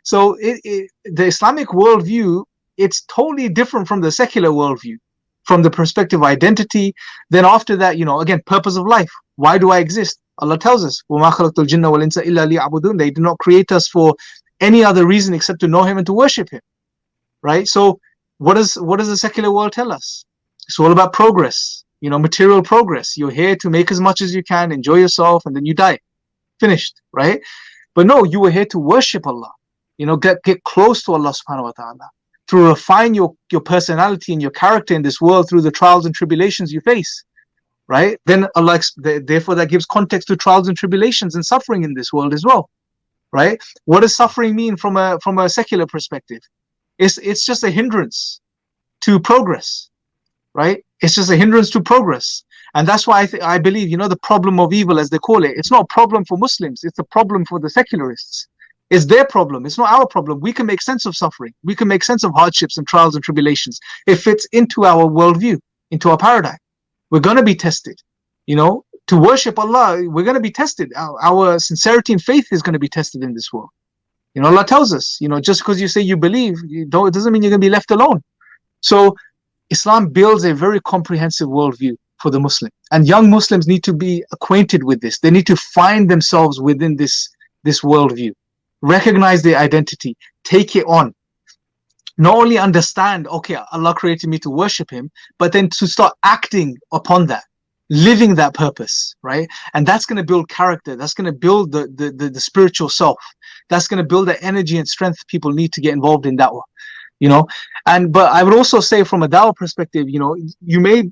So the Islamic worldview, it's totally different from the secular worldview, from the perspective of identity. Then after that, again, purpose of life. Why do I exist? Allah tells us, وَمَا خَلَقْتُ الْجِنَّ وَالْإِنسَ إِلَّا لِيَعْبُدُونَ. They did not create us for any other reason except to know Him and to worship Him. Right? So what does the secular world tell us? It's all about progress, material progress. You're here to make as much as you can, enjoy yourself, and then you die. Finished, right? But no, you were here to worship Allah. Get close to Allah subhanahu wa ta'ala, to refine your personality and your character in this world through the trials and tribulations you face. Right? Then Allah, therefore that gives context to trials and tribulations and suffering in this world as well. Right? What does suffering mean from a secular perspective? It's just a hindrance to progress. Right? It's just a hindrance to progress. And that's why I believe, the problem of evil, as they call it, it's not a problem for Muslims. It's a problem for the secularists. It's their problem. It's not our problem. We can make sense of suffering. We can make sense of hardships and trials and tribulations. It fits into our worldview, into our paradigm. We're going to be tested. To worship Allah, we're going to be tested. Our sincerity and faith is going to be tested in this world. Allah tells us, just because you say you believe, it doesn't mean you're going to be left alone. So Islam builds a very comprehensive worldview for the Muslim. And young Muslims need to be acquainted with this. They need to find themselves within this worldview. Recognize their identity. Take it on. Not only understand, okay, Allah created me to worship Him, but then to start acting upon that, living that purpose, right? And that's going to build character. That's going to build the spiritual self. That's going to build the energy and strength people need to get involved in da'wah, But I would also say from a da'wah perspective, you may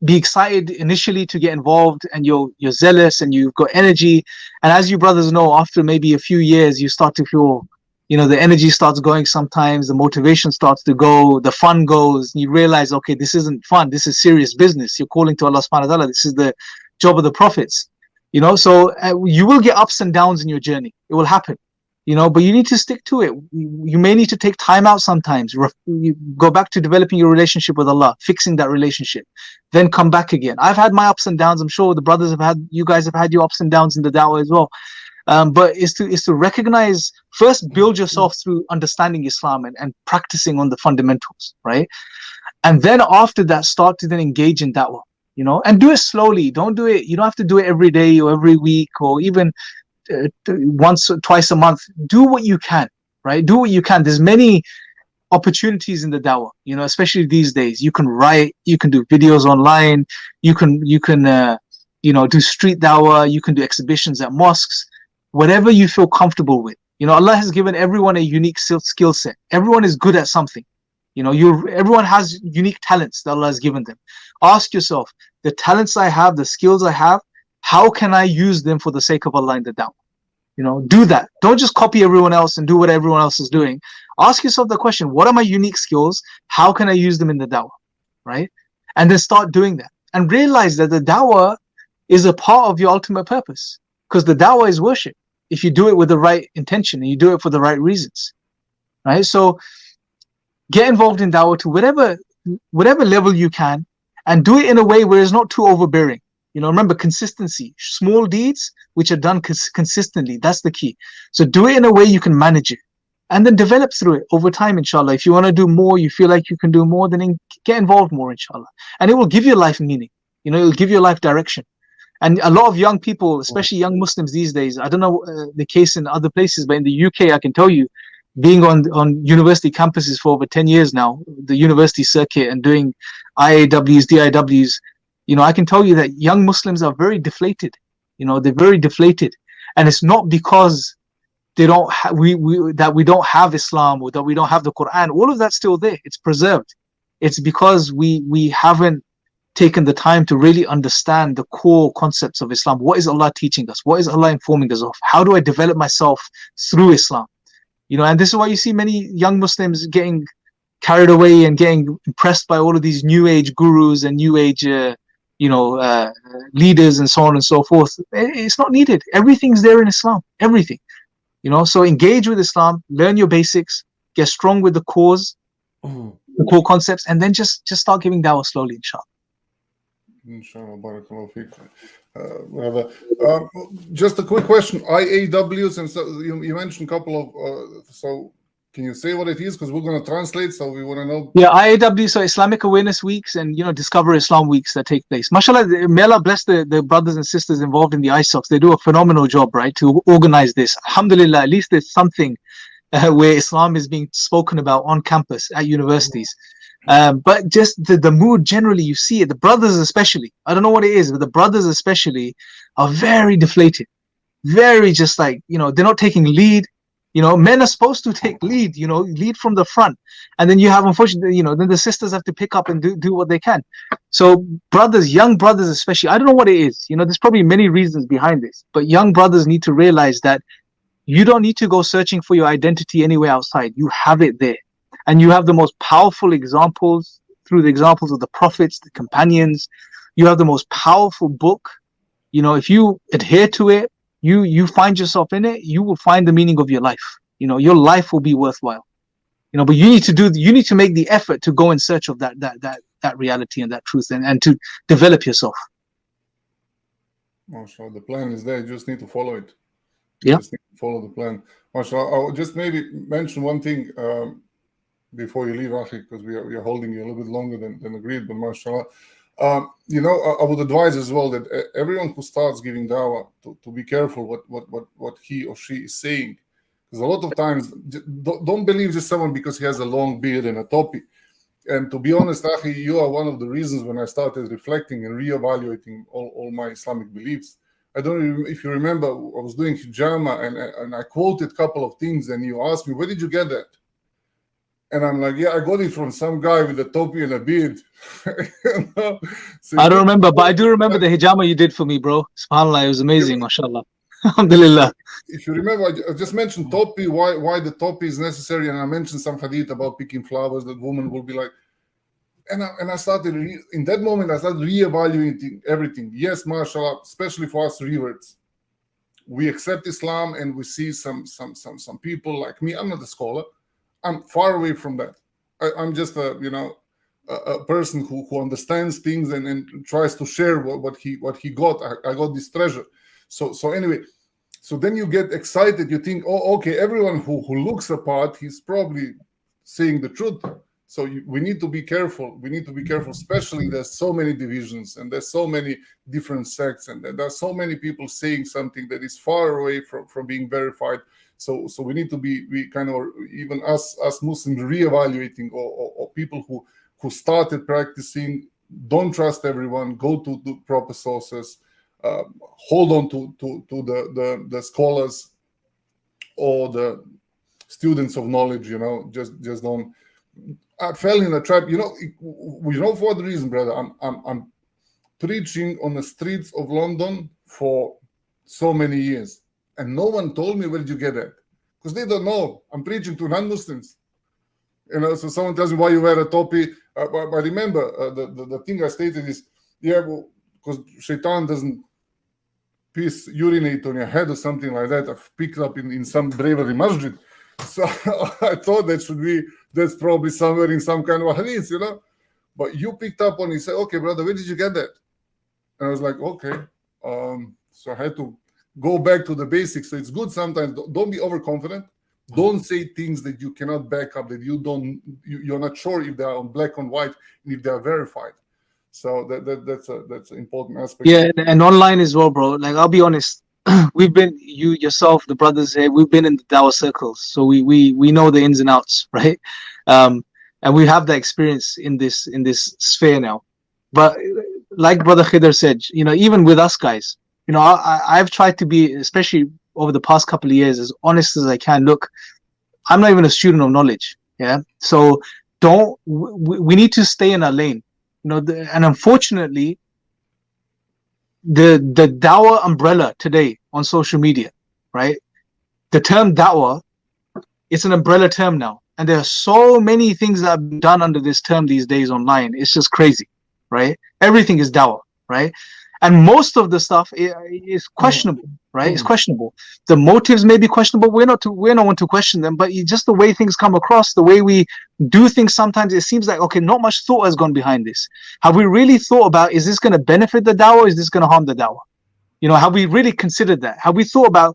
be excited initially to get involved, and you're zealous and you've got energy. And as you brothers know, after maybe a few years, you start to feel, the energy starts going sometimes, the motivation starts to go, the fun goes, and you realize, okay, this isn't fun, this is serious business. You're calling to Allah subhanahu wa ta'ala. This is the job of the prophets. So you will get ups and downs in your journey. It will happen. But you need to stick to it. You may need to take time out sometimes. You go back to developing your relationship with Allah, fixing that relationship, then come back again. I've had my ups and downs. I'm sure the brothers you guys have had your ups and downs in the da'wah as well. But is to recognize, first build yourself through understanding Islam and practicing on the fundamentals, right? And then after that, start to then engage in da'wah, and do it slowly. Don't do it. You don't have to do it every day or every week or even once or twice a month. Do what you can, right? Do what you can. There's many opportunities in the dawah, especially these days. You can write, you can do videos online, you can do street dawah, you can do exhibitions at mosques, whatever you feel comfortable with. Allah has given everyone a unique skill set. Everyone is good at something. Everyone has unique talents that Allah has given them. Ask yourself, the talents I have, the skills I have, how can I use them for the sake of Allah in the da'wah? Do that. Don't just copy everyone else and do what everyone else is doing. Ask yourself the question, what are my unique skills? How can I use them in the da'wah? Right? And then start doing that. And realize that the da'wah is a part of your ultimate purpose. Because the da'wah is worship. If you do it with the right intention and you do it for the right reasons. Right? So get involved in da'wah to whatever level you can, and do it in a way where it's not too overbearing. Remember, consistency, small deeds which are done consistently, that's the key. So do it in a way you can manage it, and then develop through it over time, inshallah. If you want to do more, you feel like you can do more, then get involved more, inshallah. And it will give your life meaning. It'll give your life direction. And a lot of young people, especially young Muslims these days, I don't know the case in other places, but in the UK, I can tell you, being on university campuses for over 10 years now, the university circuit, and doing IAWs, DIWs, I can tell you that young Muslims are very deflated. They're very deflated, and it's not because they don't that we don't have Islam or that we don't have the Quran. All of that's still there. It's preserved. It's because we haven't taken the time to really understand the core concepts of Islam. What is Allah teaching us? What is Allah informing us of? How do I develop myself through Islam? And this is why you see many young Muslims getting carried away and getting impressed by all of these new age gurus and new age leaders and so on and so forth. It's not needed. Everything's there in Islam. Everything. So engage with Islam, learn your basics, get strong with the cause, the core concepts, and then just start giving dawah slowly, inshallah. Inshallah, barakallahu fiqh. Just a quick question. IAWs, and so you mentioned a couple of, so can you say what it is? Because we're going to translate, so we want to know. Yeah, IAW, so Islamic Awareness Weeks and, Discover Islam Weeks that take place. MashaAllah, may Allah bless the brothers and sisters involved in the ISOCs. They do a phenomenal job, right, to organize this. Alhamdulillah, at least there's something where Islam is being spoken about on campus at universities. But just the mood generally, you see it, the brothers especially, I don't know what it is, but the brothers especially are very deflated. Very just like, they're not taking lead. Men are supposed to take lead, lead from the front. And then you have, unfortunately, then the sisters have to pick up and do what they can. So brothers, young brothers especially, I don't know what it is. There's probably many reasons behind this. But young brothers need to realize that you don't need to go searching for your identity anywhere outside. You have it there. And you have the most powerful examples through the examples of the prophets, the companions. You have the most powerful book. If you adhere to it, you find yourself in it, you will find the meaning of your life. Your life will be worthwhile. But you need to make the effort to go in search of that reality and that truth and to develop yourself. MashaAllah, the plan is there, you just need to follow it. Yeah. Just need to follow the plan. MashaAllah, I'll just maybe mention one thing before you leave, Akhi, because we are holding you a little bit longer than agreed, but MashaAllah. I would advise as well that everyone who starts giving dawah to be careful what he or she is saying, because a lot of times don't believe just someone because he has a long beard and a topi. And to be honest, Akhi, you are one of the reasons when I started reflecting and reevaluating all my Islamic beliefs. I don't know if you remember, I was doing hijama and I quoted a couple of things, and you asked me, where did you get that? And I'm like, yeah, I got it from some guy with a topi and a beard. You know? So I don't remember, but I do remember the hijama you did for me, bro. SubhanAllah, it was amazing, mashallah. Alhamdulillah. If you remember, I just mentioned topi, why the topi is necessary, and I mentioned some hadith about picking flowers that women will be like, and I started in that moment I started reevaluating everything. Yes, mashallah, especially for us reverts, we accept Islam and we see some people like me. I'm not a scholar. I'm far away from that. I'm just a person who understands things and tries to share what he got. I got this treasure. So anyway, so then you get excited. You think, oh, okay, everyone who looks apart, he's probably saying the truth. So we need to be careful. We need to be careful, especially there's so many divisions and there's so many different sects and there's so many people saying something that is far away from being verified. So we need to be kind of, even us Muslims, reevaluating, or people who started practicing. Don't trust everyone. Go to the proper sources. Hold on to the scholars or the students of knowledge. Just don't. I fell in a trap. For what reason, brother? I'm preaching on the streets of London for so many years, and no one told me, where did you get that? Because they don't know. I'm preaching to non-Muslims. So someone tells me, why you wear a topi. But remember, the thing I stated is, because shaitan doesn't urinate on your head or something like that. I've picked up in some bravery masjid. So I thought that's probably somewhere in some kind of a hadith, But you picked up on it. You said, okay, brother, where did you get that? And I was like, okay. So I had to go back to the basics. So it's good sometimes. Don't be overconfident. Don't say things that you cannot back up, that you're not sure if they are on black and white and if they are verified. So that's an important aspect. Yeah, and online as well, bro. Like, I'll be honest. We've been, you yourself, the brothers here, we've been in the Dawah circles, so we know the ins and outs, right? And we have that experience in this sphere now. But like Brother Khidr said, even with us guys, I've tried to be, especially over the past couple of years, as honest as I can. Look, I'm not even a student of knowledge, yeah. So we need to stay in our lane, and unfortunately, the dawah umbrella today on social media, right? The term dawah, it's an umbrella term now, and there are so many things that have been done under this term these days online. It's just crazy, right? Everything is dawah, right? And most of the stuff is questionable, right? It's questionable. The motives may be questionable. We're not one to question them, but just the way things come across, the way we do things, sometimes it seems like, okay, not much thought has gone behind this. Have we really thought about, is this going to benefit the dawah, or is this going to harm the dawah? Have we really considered that? Have we thought about,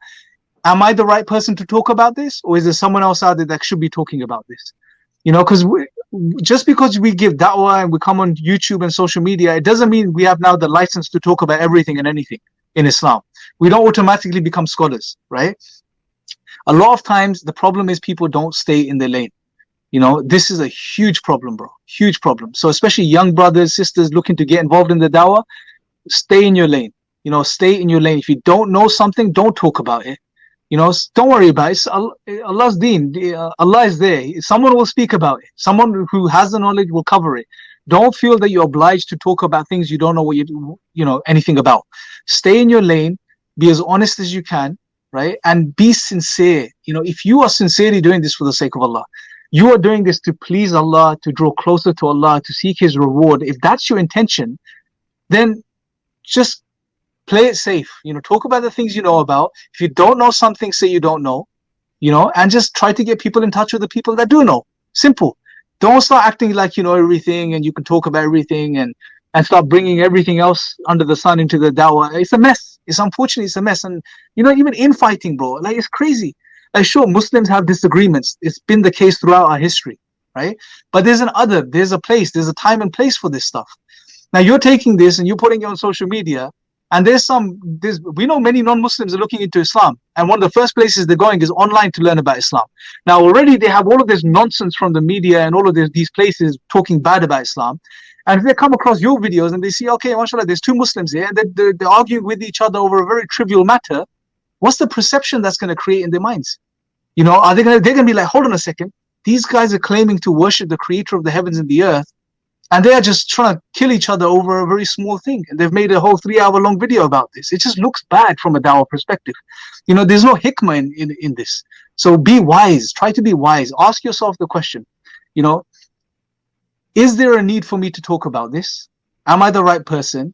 am I the right person to talk about this, or is there someone else out there that should be talking about this? Because just because we give da'wah and we come on YouTube and social media, it doesn't mean we have now the license to talk about everything and anything in Islam. We don't automatically become scholars, right? A lot of times the problem is people don't stay in their lane. This is a huge problem, bro. Huge problem. So especially young brothers, sisters looking to get involved in the da'wah, stay in your lane. Stay in your lane. If you don't know something, don't talk about it. Don't worry about it. It's Allah's deen. Allah is there. Someone will speak about it. Someone who has the knowledge will cover it. Don't feel that you're obliged to talk about things you don't know anything about. Stay in your lane. Be as honest as you can, right? And be sincere. If you are sincerely doing this for the sake of Allah, you are doing this to please Allah, to draw closer to Allah, to seek His reward. If that's your intention, then just play it safe. Talk about the things you know about. If you don't know something, say you don't know, and just try to get people in touch with the people that do know. Simple. Don't start acting like you know everything and you can talk about everything and start bringing everything else under the sun into the dawah. It's a mess. Unfortunately, it's a mess. And, even infighting, bro, like, it's crazy. Like, sure, Muslims have disagreements. It's been the case throughout our history, right? But there's a place, there's a time and place for this stuff. Now, you're taking this and you're putting it on social media. And we know many non-Muslims are looking into Islam. And one of the first places they're going is online to learn about Islam. Now, already they have all of this nonsense from the media and all of these places talking bad about Islam. And if they come across your videos and they see, okay, mashallah, there's two Muslims here, and they're arguing with each other over a very trivial matter, what's the perception that's going to create in their minds? Are they're going to be like, hold on a second, These guys are claiming to worship the creator of the heavens and the earth, and they are just trying to kill each other over a very small thing. And they've made a whole 3-hour long video about this. It just looks bad from a dawah perspective. There's no hikmah in this. So be wise. Try to be wise. Ask yourself the question, is there a need for me to talk about this? Am I the right person?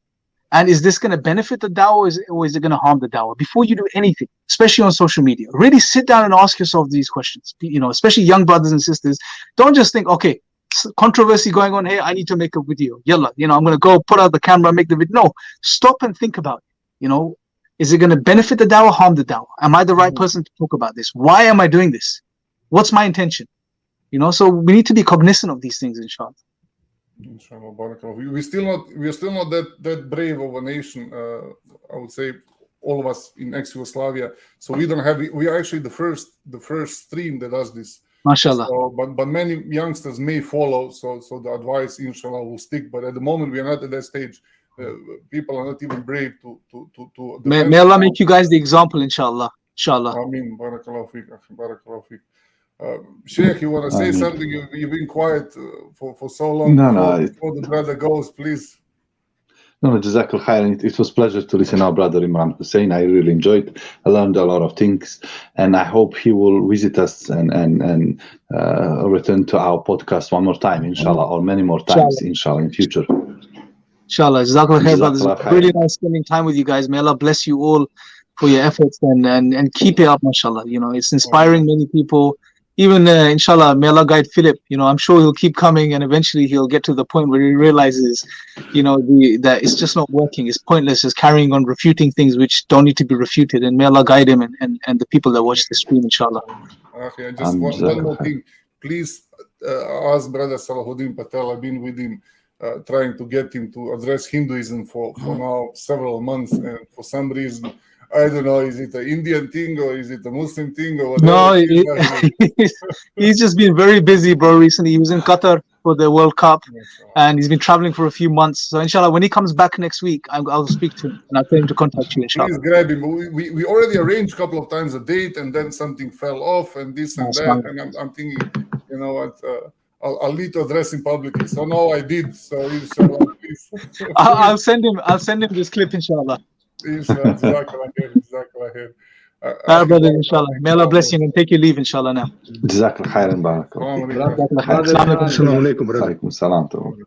And is this going to benefit the dawah, or is it going to harm the dawah? Before you do anything, especially on social media, really sit down and ask yourself these questions. Especially young brothers and sisters. Don't just think, okay, controversy going on here, I need to make a video. Yalla, I'm going to go put out the camera, make the video. No, stop and think about it. Is it going to benefit the dawah, harm the dawah? Am I the right person to talk about this? Why am I doing this? What's my intention? So we need to be cognizant of these things, inshallah. Inshallah, barakallah. We are still not that brave of a nation. I would say all of us in ex-Yugoslavia. So we are actually the first stream that does this. MashaAllah. So, but many youngsters may follow. So the advice, inshallah, will stick. But at the moment, we are not at that stage. People are not even brave to. May Allah make you guys the example, inshallah. Inshallah. Ameen. Barakallahu feek. Barakallahu feek. Sheikh, you want to say something? You've been quiet for so long. No. Before the brother goes, please. No, Jazakallah khair. It was a pleasure to listen to our brother Imran Hussein. I really enjoyed it. I learned a lot of things, and I hope he will visit us and return to our podcast one more time, inshallah, or many more times, inshallah, in future. Inshallah. Jazakallah khair, brothers. Really nice spending time with you guys. May Allah bless you all for your efforts and keep it up, mashallah. It's inspiring many people. Even inshallah, may Allah guide Philip. I'm sure he'll keep coming, and eventually he'll get to the point where he realizes, that it's just not working. It's pointless just carrying on refuting things which don't need to be refuted. And may Allah guide him and the people that watch the stream, inshallah. Okay, just one more thing. Please ask Brother Salahuddin Patel. I've been with him, trying to get him to address Hinduism for now several months, and for some reason, I don't know, is it an Indian thing or is it a Muslim thing or whatever? No, he's just been very busy, bro, recently. He was in Qatar for the World Cup, and he's been traveling for a few months. So inshallah, when he comes back next week, I'll speak to him and I'll tell him to contact you, inshallah. Please grab him. We already arranged a couple of times a date, and then something fell off and this and that. And I'm thinking, what, I'll need to address him publicly. So no, I did. So inshallah, please. I'll send him this clip, inshallah. Jazakallah khair. Brother, inshallah. May Allah bless you and take your leave, inshallah, now. Jazakallah khair and barakallah. Assalamu alaikum. Assalamu alaikum.